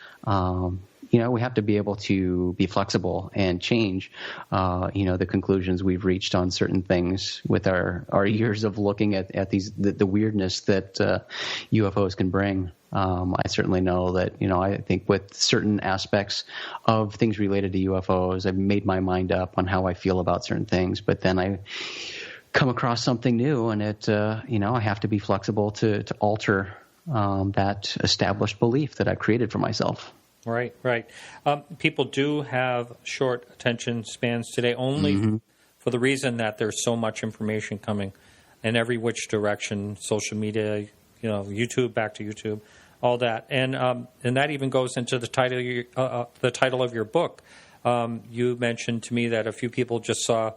we have to be able to be flexible and change, the conclusions we've reached on certain things with our years of looking at the weirdness that UFOs can bring. I certainly know that, I think with certain aspects of things related to UFOs, I've made my mind up on how I feel about certain things, but then I come across something new, and I have to be flexible to alter that established belief that I've created for myself. Right. People do have short attention spans today, only for the reason that there's so much information coming in every which direction, social media, YouTube, back to YouTube, all that. And that even goes into the title of your book. You mentioned to me that a few people just saw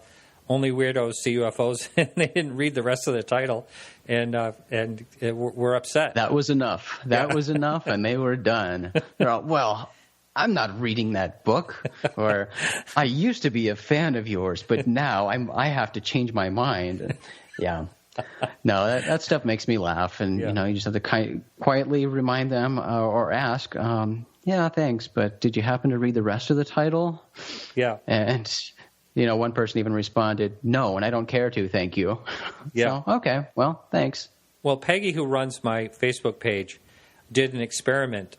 Only Weirdos See UFOs, and they didn't read the rest of the title, and were upset. That was enough. That was enough, and they were done. They're all, well, I'm not reading that book, or I used to be a fan of yours, but now I have to change my mind. Yeah. No, that stuff makes me laugh, and you just have to quietly remind them or ask, yeah, thanks, but did you happen to read the rest of the title? Yeah. And one person even responded, no, and I don't care to, thank you. Yeah. So, okay, well, thanks. Well, Peggy, who runs my Facebook page, did an experiment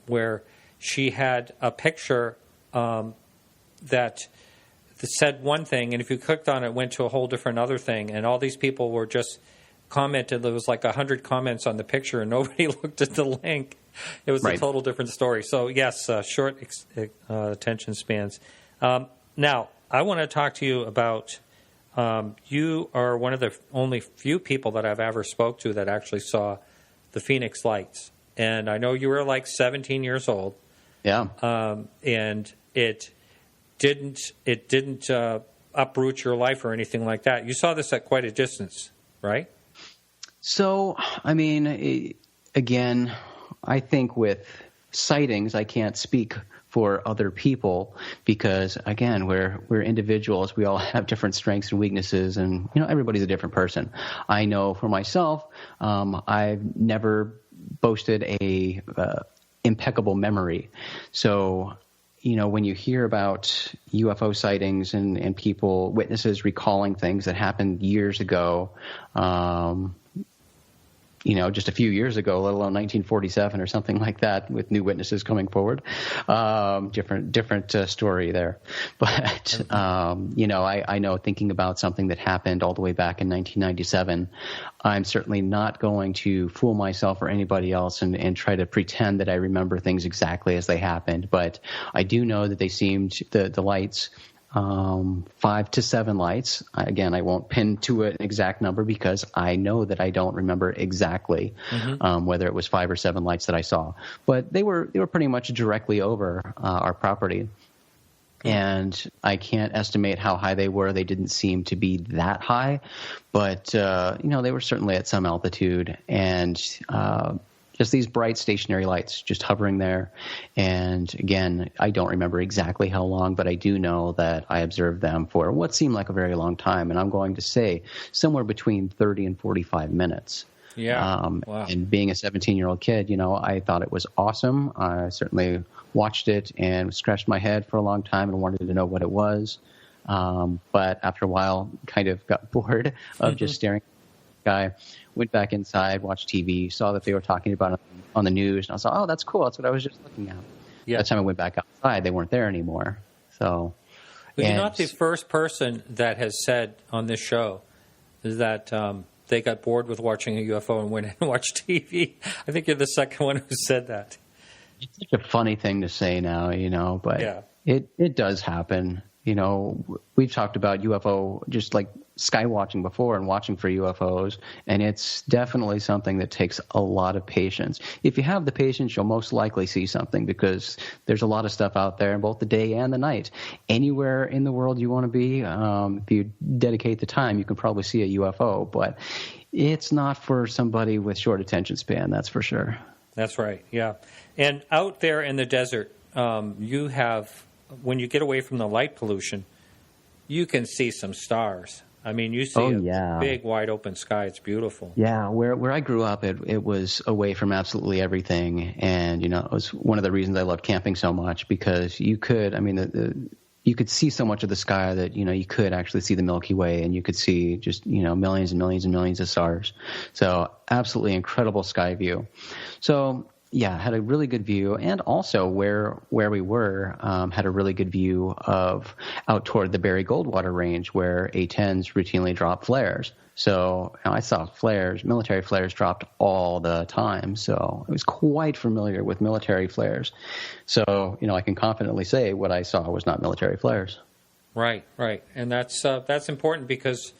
where she had a picture that said one thing, and if you clicked on it, it went to a whole different other thing, and all these people were just commented. There was like 100 comments on the picture, and nobody looked at the link. It was a total different story. So, yes, short attention spans. Now, I want to talk to you about, you are one of the only few people that I've ever spoke to that actually saw the Phoenix Lights. And I know you were like 17 years old. Yeah. And it didn't uproot your life or anything like that. You saw this at quite a distance, right? So, I mean, again, I think with sightings, I can't speak for other people because, again, we're individuals. We all have different strengths and weaknesses, and everybody's a different person. I know for myself, I've never boasted a impeccable memory. So, when you hear about UFO sightings and people, witnesses recalling things that happened years ago, just a few years ago, let alone 1947 or something like that, with new witnesses coming forward. Different story there. But, I know thinking about something that happened all the way back in 1997, I'm certainly not going to fool myself or anybody else and try to pretend that I remember things exactly as they happened. But I do know that they seemed, the lights, 5 to 7 lights. Again, I won't pin to an exact number because I know that I don't remember exactly whether it was 5 or 7 lights that I saw. But they were pretty much directly over our property. And I can't estimate how high they were. They didn't seem to be that high, but they were certainly at some altitude. And just these bright stationary lights just hovering there. And again, I don't remember exactly how long, but I do know that I observed them for what seemed like a very long time. And I'm going to say somewhere between 30 and 45 minutes. Yeah. Wow. And being a 17-year-old kid, I thought it was awesome. I certainly watched it and scratched my head for a long time and wanted to know what it was. But after a while, kind of got bored of just staring at the guy. Went back inside, watched TV, saw that they were talking about it on the news, and I was like, oh, that's cool. That's what I was just looking at. Yeah. By the time I went back outside, they weren't there anymore. So, but you're not the first person that has said on this show that they got bored with watching a UFO and went and watched TV. I think you're the second one who said that. It's such a funny thing to say now, but it does happen. We've talked about UFO, just like sky watching before and watching for UFOs, and it's definitely something that takes a lot of patience. If you have the patience, you'll most likely see something because there's a lot of stuff out there in both the day and the night. Anywhere in the world you want to be, if you dedicate the time, you can probably see a UFO, but it's not for somebody with short attention span, that's for sure. That's right, yeah. And out there in the desert, you have, when you get away from the light pollution, you can see some stars. I mean, you see a big, wide open sky. It's beautiful. Yeah, where I grew up, it was away from absolutely everything. And, you know, it was one of the reasons I loved camping so much, because you could, I mean, you could see so much of the sky that, you know, you could actually see the Milky Way, and you could see just, you know, millions and millions and millions of stars. So absolutely incredible sky view. So, yeah, had a really good view, and also where we were had a really good view of out toward the Barry Goldwater Range, where A-10s routinely drop flares. So, you know, I saw flares, military flares dropped all the time. So I was quite familiar with military flares. So, you know, I can confidently say what I saw was not military flares. Right, and that's important because,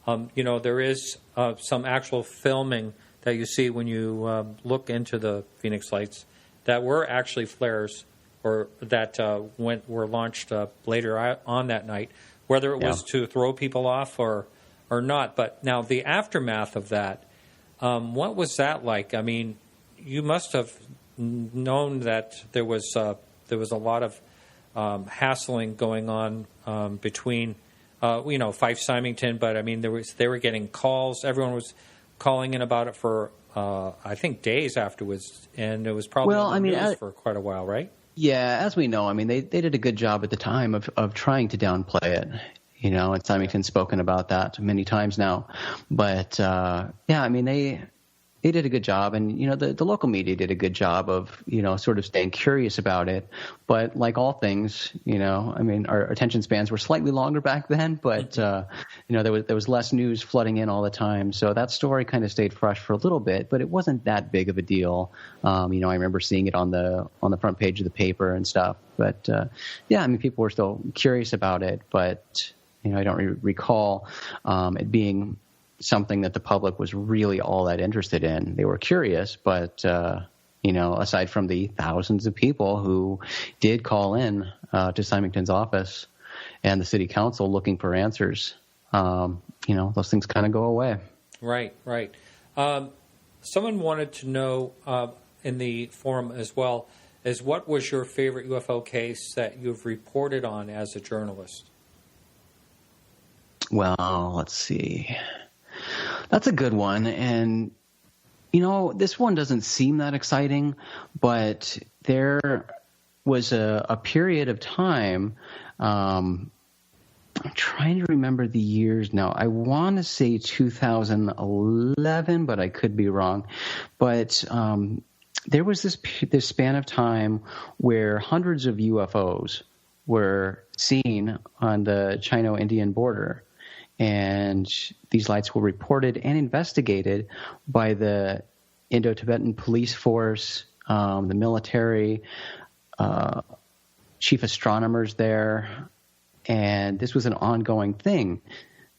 you know, there is some actual filming that you see when you look into the Phoenix Lights that were actually flares, or that were launched later on that night, whether it was to throw people off or not. But now the aftermath of that, what was that like? I mean, you must have known that there was a lot of hassling going on between, you know, Fife Symington, but I mean they were getting calls. Everyone was calling in about it for I think days afterwards, and it was probably on the news for quite a while, right? Yeah, as we know, I mean, they did a good job at the time of trying to downplay it. You know, and Symington's spoken about that many times now. But yeah, I mean, they did a good job, and you know, the local media did a good job of, you know, sort of staying curious about it. But like all things, you know, I mean, our attention spans were slightly longer back then, but you know, there was less news flooding in all the time, so that story kind of stayed fresh for a little bit, but it wasn't that big of a deal. You know, I remember seeing it on the front page of the paper and stuff. But yeah, I mean, people were still curious about it, but you know, I don't recall it being something that the public was really all that interested in. They were curious, but, you know, aside from the thousands of people who did call in to Symington's office and the city council looking for answers, you know, those things kind of go away. Right. Someone wanted to know in the forum as well, is what was your favorite UFO case that you've reported on as a journalist? Well, let's see. That's a good one. And, you know, this one doesn't seem that exciting, but there was a period of time, I'm trying to remember the years now. I want to say 2011, but I could be wrong. But there was this span of time where hundreds of UFOs were seen on the Chino-Indian border. And these lights were reported and investigated by the Indo-Tibetan police force, the military, chief astronomers there. And this was an ongoing thing.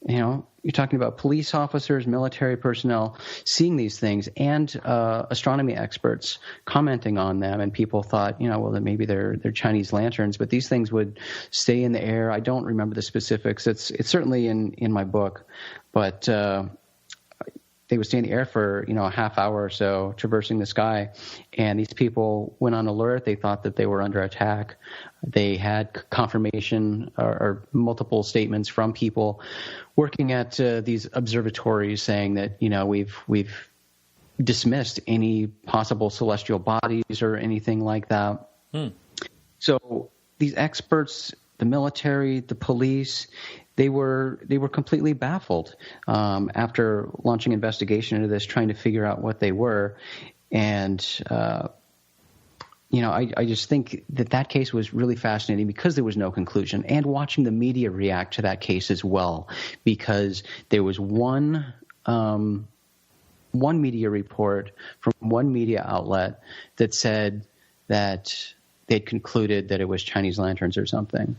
You know, you're talking about police officers, military personnel seeing these things, and astronomy experts commenting on them. And people thought, you know, well, that maybe they're Chinese lanterns, but these things would stay in the air. I don't remember the specifics. It's certainly in my book, but they would stay in the air for, you know, a half hour or so, traversing the sky. And these people went on alert. They thought that they were under attack. They had confirmation or multiple statements from people working at these observatories saying that, you know, we've dismissed any possible celestial bodies or anything like that. So these experts, the military, the police, they were completely baffled after launching investigation into this, trying to figure out what they were. And, you know, I just think that case was really fascinating because there was no conclusion, and watching the media react to that case as well, because there was one media report from one media outlet that said that they'd concluded that it was Chinese lanterns or something.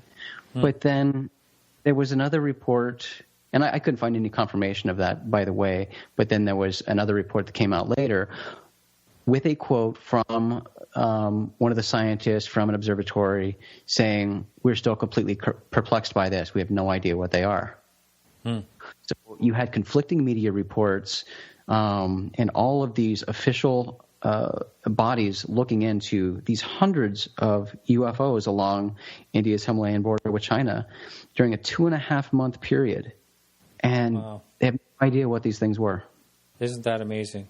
But then there was another report, and I couldn't find any confirmation of that, by the way, but then there was another report that came out later with a quote from one of the scientists from an observatory saying, we're still completely perplexed by this. We have no idea what they are. So you had conflicting media reports and all of these official bodies looking into these hundreds of UFOs along India's Himalayan border with China during a 2.5-month period. and they have no idea what these things were. Isn't that amazing?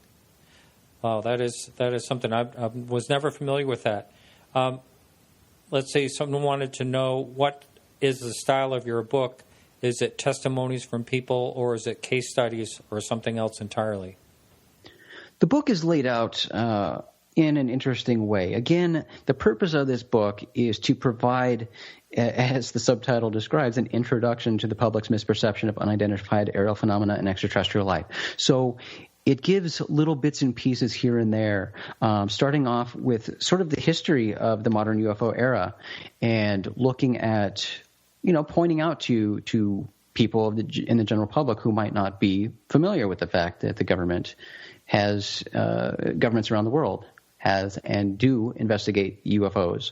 Wow, that is something I was never familiar with that. Let's say someone wanted to know what is the style of your book. Is it testimonies from people, or is it case studies, or something else entirely? The book is laid out in an interesting way. Again, the purpose of this book is to provide, as the subtitle describes, an introduction to the public's misperception of unidentified aerial phenomena and extraterrestrial life. So it gives little bits and pieces here and there, starting off with sort of the history of the modern UFO era and looking at, pointing out to people in the general public who might not be familiar with the fact that the government has, governments around the world has and do investigate UFOs.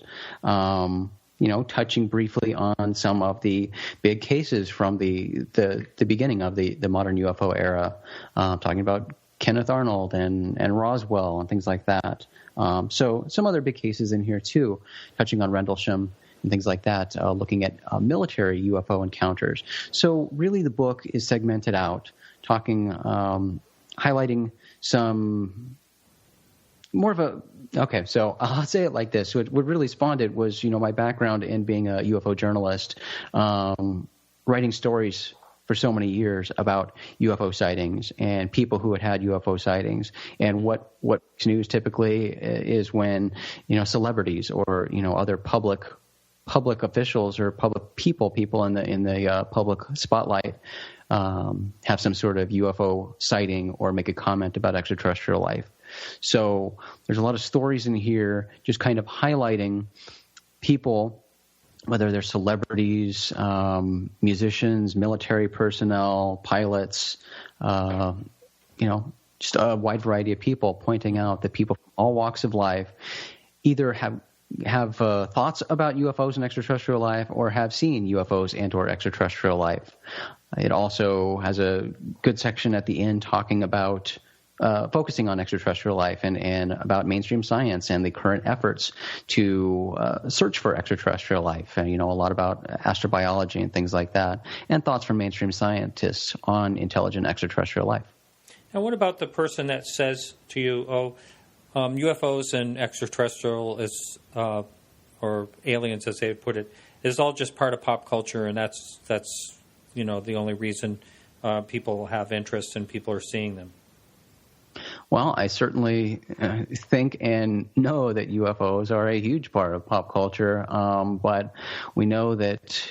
Touching briefly on some of the big cases from the beginning of the modern UFO era, talking about Kenneth Arnold and Roswell and things like that. So some other big cases in here too, touching on Rendlesham and things like that, looking at military UFO encounters. So really the book is segmented out, talking, highlighting some more of a – okay, so I'll say it like this. What really spawned it was, my background in being a UFO journalist, writing stories for so many years about UFO sightings and people who had UFO sightings. And what news typically is when, celebrities or, other public officials or public people in the public spotlight have some sort of UFO sighting or make a comment about extraterrestrial life. So there's a lot of stories in here just kind of highlighting people, whether they're celebrities, musicians, military personnel, pilots, just a wide variety of people, pointing out that people from all walks of life either have thoughts about UFOs and extraterrestrial life or have seen UFOs and or extraterrestrial life. It also has a good section at the end talking about focusing on extraterrestrial life and about mainstream science and the current efforts to search for extraterrestrial life, and a lot about astrobiology and things like that, and thoughts from mainstream scientists on intelligent extraterrestrial life. And what about the person that says to you, UFOs and extraterrestrial is, or aliens as they would put it, is all just part of pop culture, and that's the only reason people have interest and people are seeing them? Well, I certainly think and know that UFOs are a huge part of pop culture, but we know that,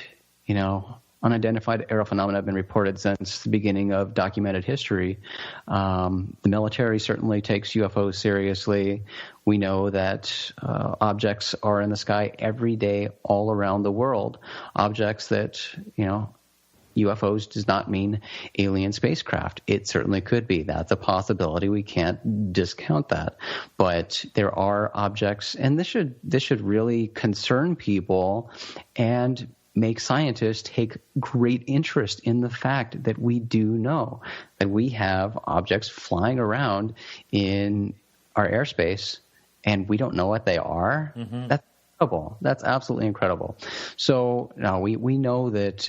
unidentified aerial phenomena have been reported since the beginning of documented history. The military certainly takes UFOs seriously. We know that objects are in the sky every day all around the world, objects that, UFOs does not mean alien spacecraft. It certainly could be. That's a possibility. We can't discount that. But there are objects, and this should really concern people and make scientists take great interest in the fact that we do know that we have objects flying around in our airspace and we don't know what they are. Mm-hmm. That's incredible. That's absolutely incredible. So now we know that.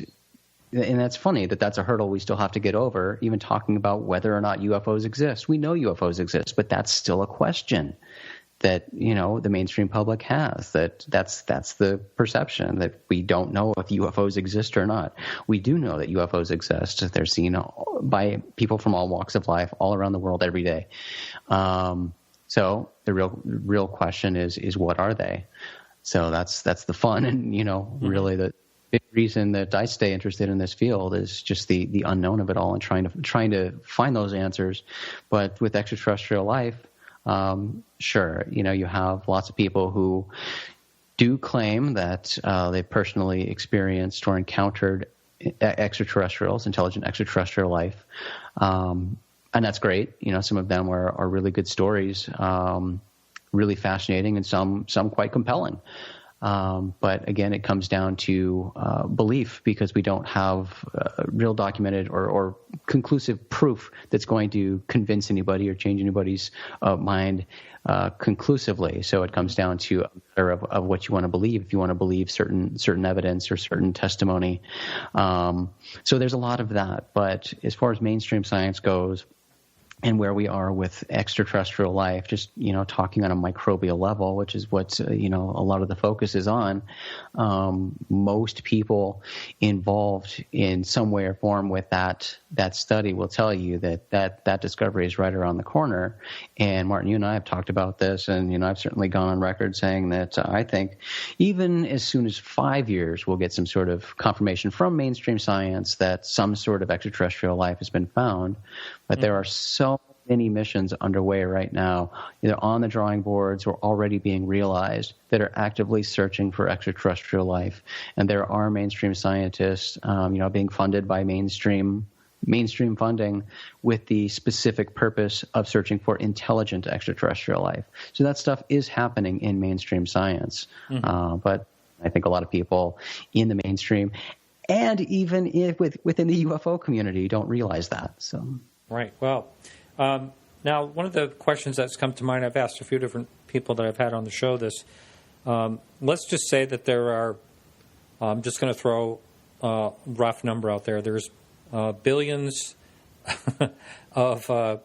And that's funny that that's a hurdle we still have to get over, even talking about whether or not UFOs exist. We know UFOs exist, but that's still a question that, the mainstream public has. That's the perception that we don't know if UFOs exist or not. We do know that UFOs exist. They're seen by people from all walks of life all around the world every day. So the real question is what are they? So that's the fun and, really the big reason that I stay interested in this field is just the unknown of it all and trying to find those answers. But with extraterrestrial life, sure, you have lots of people who do claim that they personally experienced or encountered extraterrestrials, intelligent extraterrestrial life, and that's great. Some of them are really good stories, really fascinating, and some quite compelling. But again, it comes down to belief, because we don't have real documented or conclusive proof that's going to convince anybody or change anybody's mind conclusively. So it comes down to a matter of what you want to believe. If you want to believe certain evidence or certain testimony, so there's a lot of that. But as far as mainstream science goes, and where we are with extraterrestrial life, just, talking on a microbial level, which is what, a lot of the focus is on, most people involved in some way or form with that study will tell you that discovery is right around the corner. And Martin, you and I have talked about this, and, I've certainly gone on record saying that I think even as soon as 5 years, we'll get some sort of confirmation from mainstream science that some sort of extraterrestrial life has been found. But there are so many missions underway right now, either on the drawing boards or already being realized, that are actively searching for extraterrestrial life. And there are mainstream scientists, being funded by mainstream funding with the specific purpose of searching for intelligent extraterrestrial life. So that stuff is happening in mainstream science. But I think a lot of people in the mainstream, and even within the UFO community, don't realize that. So. Right. Well, now one of the questions that's come to mind, I've asked a few different people that I've had on the show this. Let's just say that there are, I'm just going to throw a rough number out there. There's billions of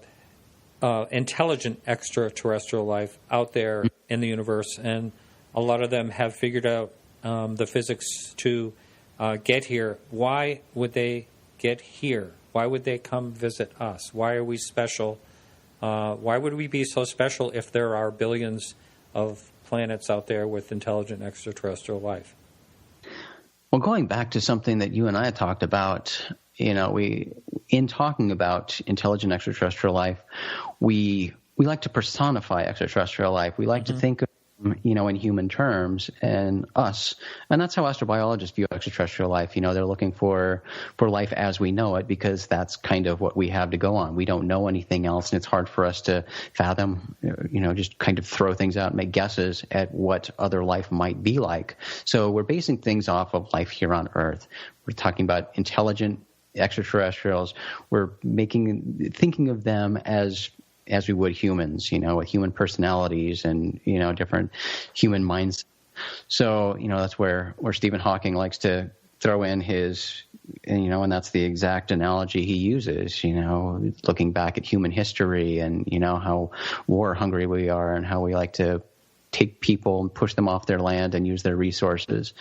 intelligent extraterrestrial life out there in the universe, and a lot of them have figured out the physics to get here. Why would they get here? Why would they come visit us? Why are we special? Why would we be so special if there are billions of planets out there with intelligent extraterrestrial life? Well, going back to something that you and I had talked about, in talking about intelligent extraterrestrial life, we like to personify extraterrestrial life. We like to think of, in human terms, and us. And that's how astrobiologists view extraterrestrial life. They're looking for life as we know it, because that's kind of what we have to go on. We don't know anything else, and it's hard for us to fathom, just kind of throw things out and make guesses at what other life might be like. So we're basing things off of life here on Earth. We're talking about intelligent extraterrestrials. We're thinking of them as we would humans, with human personalities and, different human minds. So, that's where Stephen Hawking likes to throw in his, and that's the exact analogy he uses, looking back at human history and, how war hungry we are and how we like to take people and push them off their land and use their resources.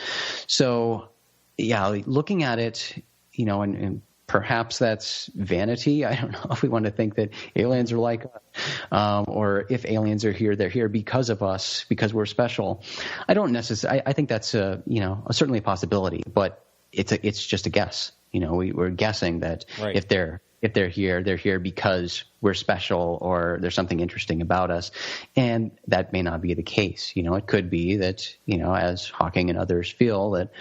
So, yeah, looking at it, and perhaps that's vanity. I don't know if we want to think that aliens are like us, or if aliens are here, they're here because of us, because we're special. I don't necessarily. I think that's certainly a possibility, but it's just a guess. We're guessing that right. if they're here, they're here because we're special or there's something interesting about us, and that may not be the case. It could be that as Hawking and others feel that.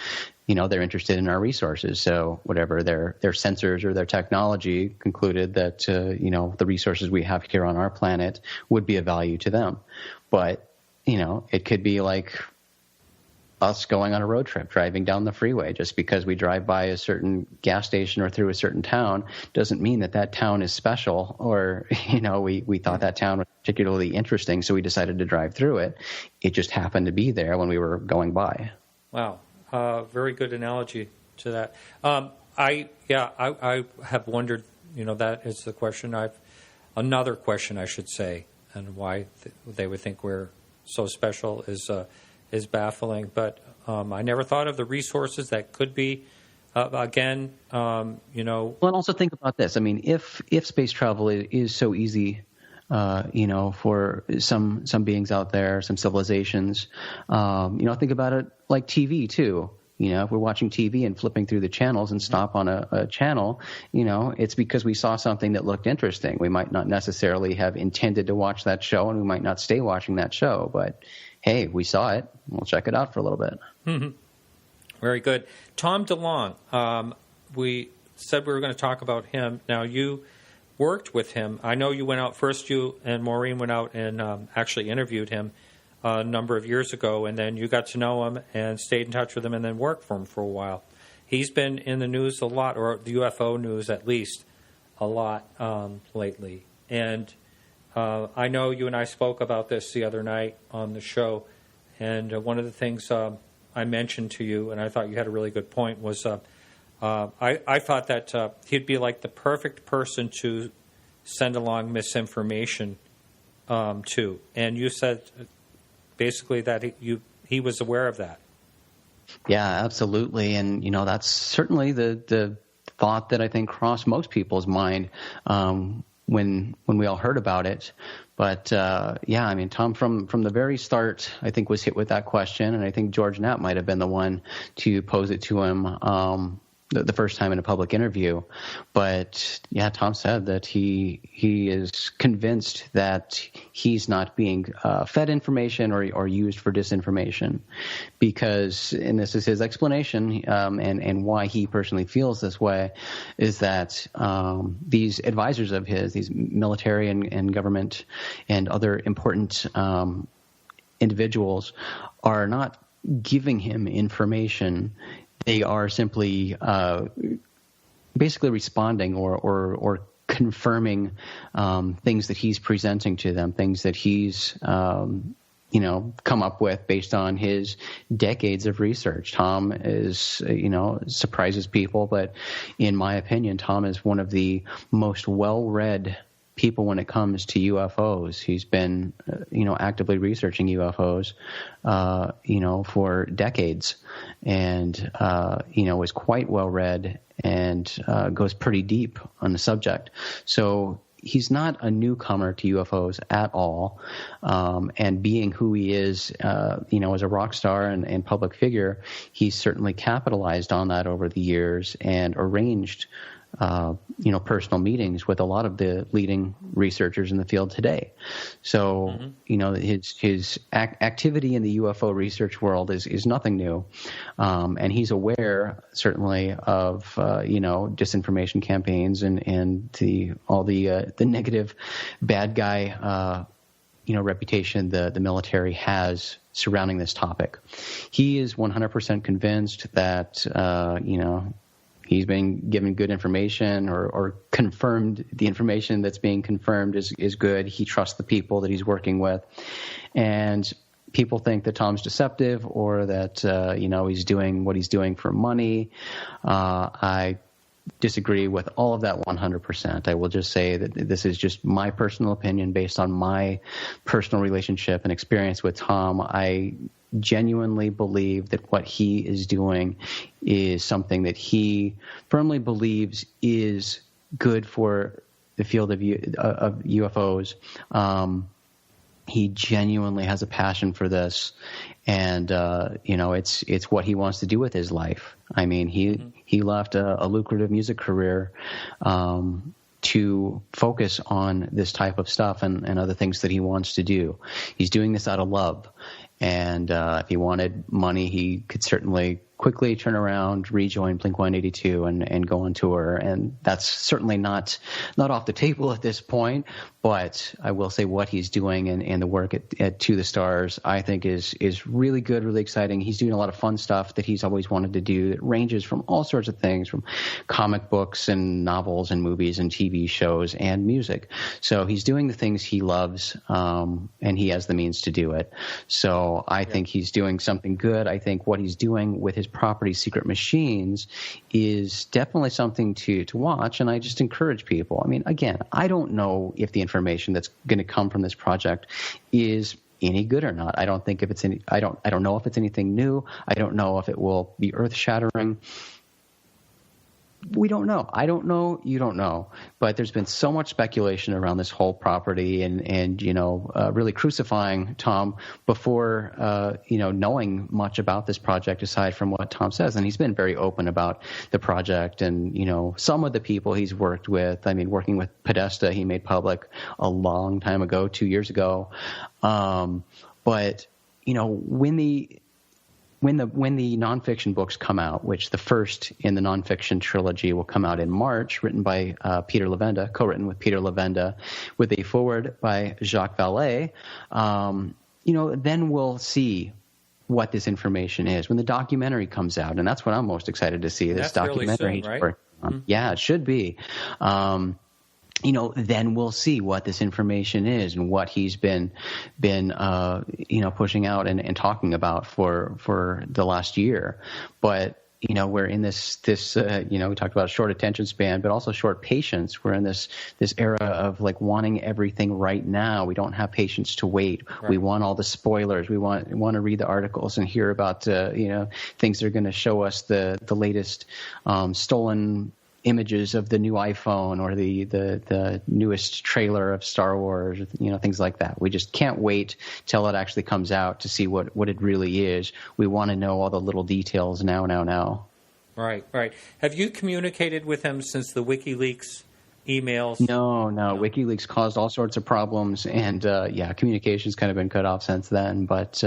They're interested in our resources. So whatever their sensors or their technology concluded that, the resources we have here on our planet would be of value to them. But, it could be like us going on a road trip, driving down the freeway. Just because we drive by a certain gas station or through a certain town doesn't mean that town is special, or, we thought that town was particularly interesting, so we decided to drive through it. It just happened to be there when we were going by. Wow. Very good analogy to that. I have wondered, that is the question. Another question, I should say, and why they would think we're so special is baffling. But I never thought of the resources that could be. Again, Well, and also think about this. I mean, if space travel is so easy. For some beings out there, some civilizations, think about it like TV too. If we're watching TV and flipping through the channels and stop on a channel, it's because we saw something that looked interesting. We might not necessarily have intended to watch that show, and we might not stay watching that show, but hey, we saw it. We'll check it out for a little bit. Mm-hmm. Very good. Tom DeLonge, we said we were going to talk about him. Now, you worked with him. I know you went out first. You and Maureen went out and actually interviewed him. a number of years ago, and then you got to know him and stayed in touch with him and then worked for him for a while. He's been in the news a lot, or the UFO news at least, a lot lately. And I know you and I spoke about this the other night on the show, and one of the things I mentioned to you, and I thought you had a really good point, was I thought that he'd be like the perfect person to send along misinformation to. And you said basically that he was aware of that. Yeah, absolutely. And, that's certainly the thought that I think crossed most people's mind when we all heard about it. But, Tom, from the very start, I think, was hit with that question. And I think George Knapp might have been the one to pose it to him the first time in a public interview. But, yeah, Tom said that he is convinced that he's not being fed information or used for disinformation because, and this is his explanation and why he personally feels this way, is that these advisors of his, these military and government and other important individuals are not giving him information. They are simply basically responding or confirming things that he's presenting to them, things that he's come up with based on his decades of research. Tom is, surprises people, but in my opinion, Tom is one of the most well-read people when it comes to UFOs. He's been, actively researching UFOs, for decades, and, is quite well read and goes pretty deep on the subject. So he's not a newcomer to UFOs at all. And being who he is, as a rock star and public figure, he's certainly capitalized on that over the years and arranged personal meetings with a lot of the leading researchers in the field today. So, his activity in the UFO research world is nothing new. And he's aware, certainly, of, disinformation campaigns and all the negative bad guy, reputation the military has surrounding this topic. He is 100% convinced that, he's been given good information or confirmed the information that's being confirmed is good. He trusts the people that he's working with. And people think that Tom's deceptive or that, he's doing what he's doing for money. I disagree with all of that 100%. I will just say that this is just my personal opinion based on my personal relationship and experience with Tom. I genuinely believe that what he is doing is something that he firmly believes is good for the field of UFOs. He genuinely has a passion for this, and it's what he wants to do with his life. I mean, he left a lucrative music career to focus on this type of stuff and other things that he wants to do. He's doing this out of love. And if he wanted money, he could certainly quickly turn around, rejoin Blink-182 and go on tour. And that's certainly not off the table at this point. But I will say what he's doing and the work at To the Stars, I think is really good, really exciting. He's doing a lot of fun stuff that he's always wanted to do that ranges from all sorts of things, from comic books and novels and movies and TV shows and music. So he's doing the things he loves, and he has the means to do it. So I think he's doing something good. I think what he's doing with his property, Secret Machines, is definitely something to watch. And I just encourage people. I mean, again, I don't know if the information that's going to come from this project is any good or not. I don't think if it's any. I don't know if it's anything new. I don't know if it will be earth-shattering. We don't know. I don't know. You don't know. But there's been so much speculation around this whole property and really crucifying Tom before, knowing much about this project aside from what Tom says. And he's been very open about the project and, some of the people he's worked with. I mean, working with Podesta, he made public a long time ago, 2 years ago. But, when the nonfiction books come out, which the first in the nonfiction trilogy will come out in March, written by Peter Levenda, co-written with Peter Levenda, with a foreword by Jacques Vallée, then we'll see what this information is when the documentary comes out, and that's what I'm most excited to see. This documentary, really soon, right? Mm-hmm. Yeah, it should be. Then we'll see what this information is and what he's been pushing out and talking about for the last year. But we're in this we talked about short attention span, but also short patience. We're in this era of like wanting everything right now. We don't have patience to wait. Right. We want all the spoilers. We want to read the articles and hear about things that are going to show us the latest stolen images of the new iPhone or the newest trailer of Star Wars, things like that. We just can't wait till it actually comes out to see what it really is. We want to know all the little details now. Right. Have you communicated with him since the WikiLeaks emails? No. WikiLeaks caused all sorts of problems, and communication's kind of been cut off since then. But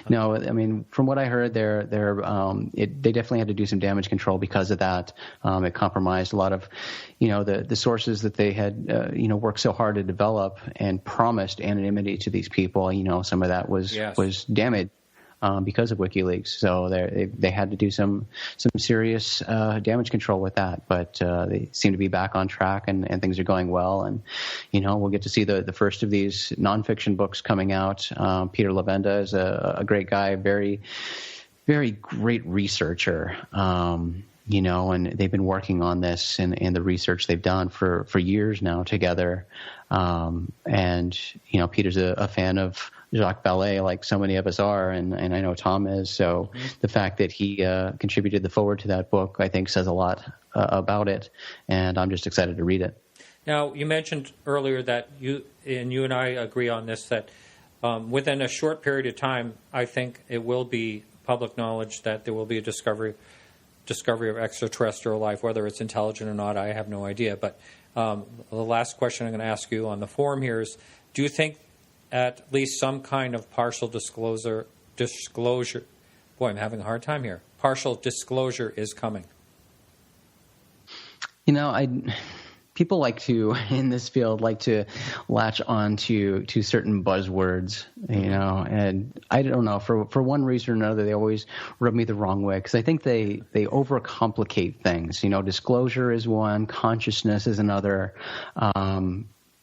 no, I mean, from what I heard, they definitely had to do some damage control because of that. It compromised a lot of, the sources that they had, worked so hard to develop and promised anonymity to these people. Some of that was damaged. Because of WikiLeaks, so they had to do some serious damage control with that, but they seem to be back on track and things are going well, and we'll get to see the first of these nonfiction books coming out. Peter Levenda is a great guy, very, very great researcher. And they've been working on this and the research they've done for years now together. And Peter's a fan of Jacques Vallée, like so many of us are, and I know Tom is. So the fact that he contributed the foreword to that book, I think, says a lot about it, and I'm just excited to read it. Now, you mentioned earlier that you and I agree on this, that within a short period of time, I think it will be public knowledge that there will be a discovery of extraterrestrial life. Whether it's intelligent or not, I have no idea. But the last question I'm going to ask you on the forum here is, do you think at least some kind of partial disclosure, boy, I'm having a hard time here, partial disclosure is coming? People like to, in this field, latch on to certain buzzwords, and I don't know, for one reason or another, they always rub me the wrong way, because I think they overcomplicate things. Disclosure is one, consciousness is another.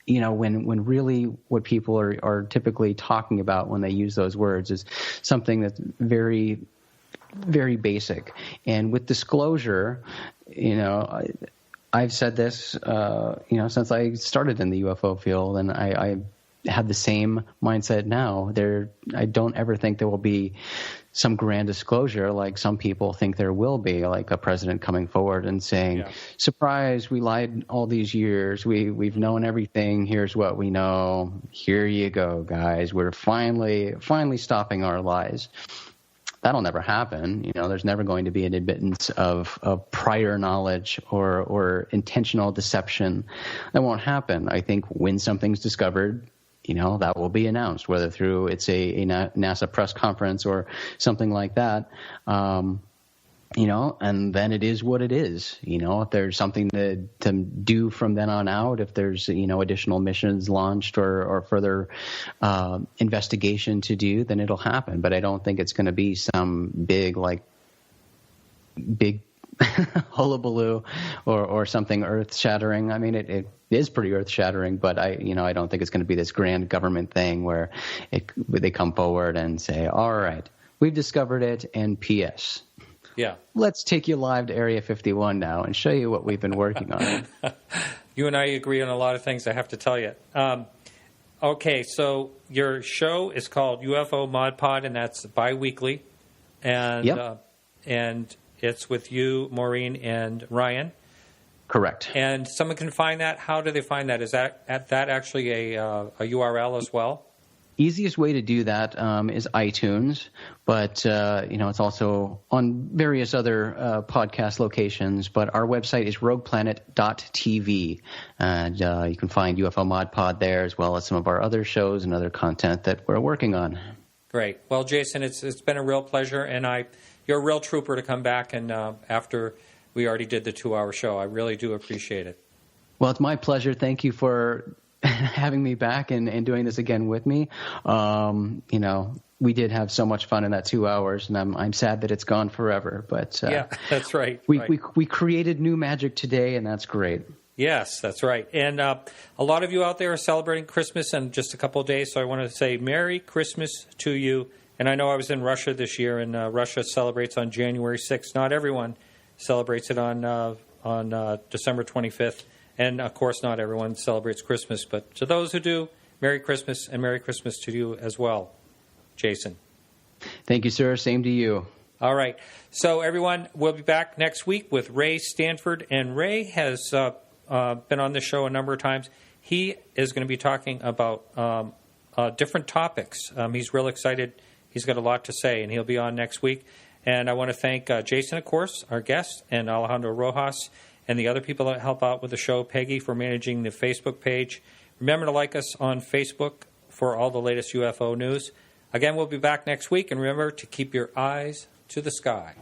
When really what people are typically talking about when they use those words is something that's very, very basic. And with disclosure, I've said this, since I started in the UFO field, and I have the same mindset now. I don't ever think there will be some grand disclosure like some people think there will be, like a president coming forward and saying, surprise, we lied all these years. We've known everything. Here's what we know. Here you go, guys. We're finally stopping our lies. That'll never happen. There's never going to be an admittance of prior knowledge or intentional deception. That won't happen. I think when something's discovered, that will be announced, whether through it's a NASA press conference or something like that. And then it is what it is. If there's something to do from then on out, if there's, additional missions launched or further investigation to do, then it'll happen. But I don't think it's going to be some big hullabaloo or something earth-shattering. I mean, it is pretty earth-shattering, but I don't think it's going to be this grand government thing where they come forward and say, all right, we've discovered it, and P.S. Yeah. Let's take you live to Area 51 now and show you what we've been working on. You and I agree on a lot of things, I have to tell you. Okay, so your show is called UFO Mod Pod, and that's bi-weekly. And and it's with you, Maureen, and Ryan. Correct. And someone can find that. How do they find that? Is that actually a URL as well? Easiest way to do that is iTunes, but it's also on various other podcast locations. But our website is rogueplanet.tv, and you can find UFO Mod Pod there, as well as some of our other shows and other content that we're working on. Great. Well, Jason, it's been a real pleasure, and you're a real trooper to come back and after we already did the 2-hour show. I really do appreciate it. Well, it's my pleasure. Thank you for having me back and doing this again with me. We did have so much fun in that 2 hours, and I'm sad that it's gone forever. But yeah, that's right. We created new magic today, and that's great. Yes, that's right. And a lot of you out there are celebrating Christmas in just a couple of days, so I want to say Merry Christmas to you. And I know I was in Russia this year, and Russia celebrates on January 6th. Not everyone celebrates it on December 25th. And, of course, not everyone celebrates Christmas. But to those who do, Merry Christmas, and Merry Christmas to you as well, Jason. Thank you, sir. Same to you. All right. So, everyone, we'll be back next week with Ray Stanford. And Ray has been on the show a number of times. He is going to be talking about different topics. He's real excited. He's got a lot to say, and he'll be on next week. And I want to thank Jason, of course, our guest, and Alejandro Rojas, and the other people that help out with the show, Peggy for managing the Facebook page. Remember to like us on Facebook for all the latest UFO news. Again, we'll be back next week, and remember to keep your eyes to the sky.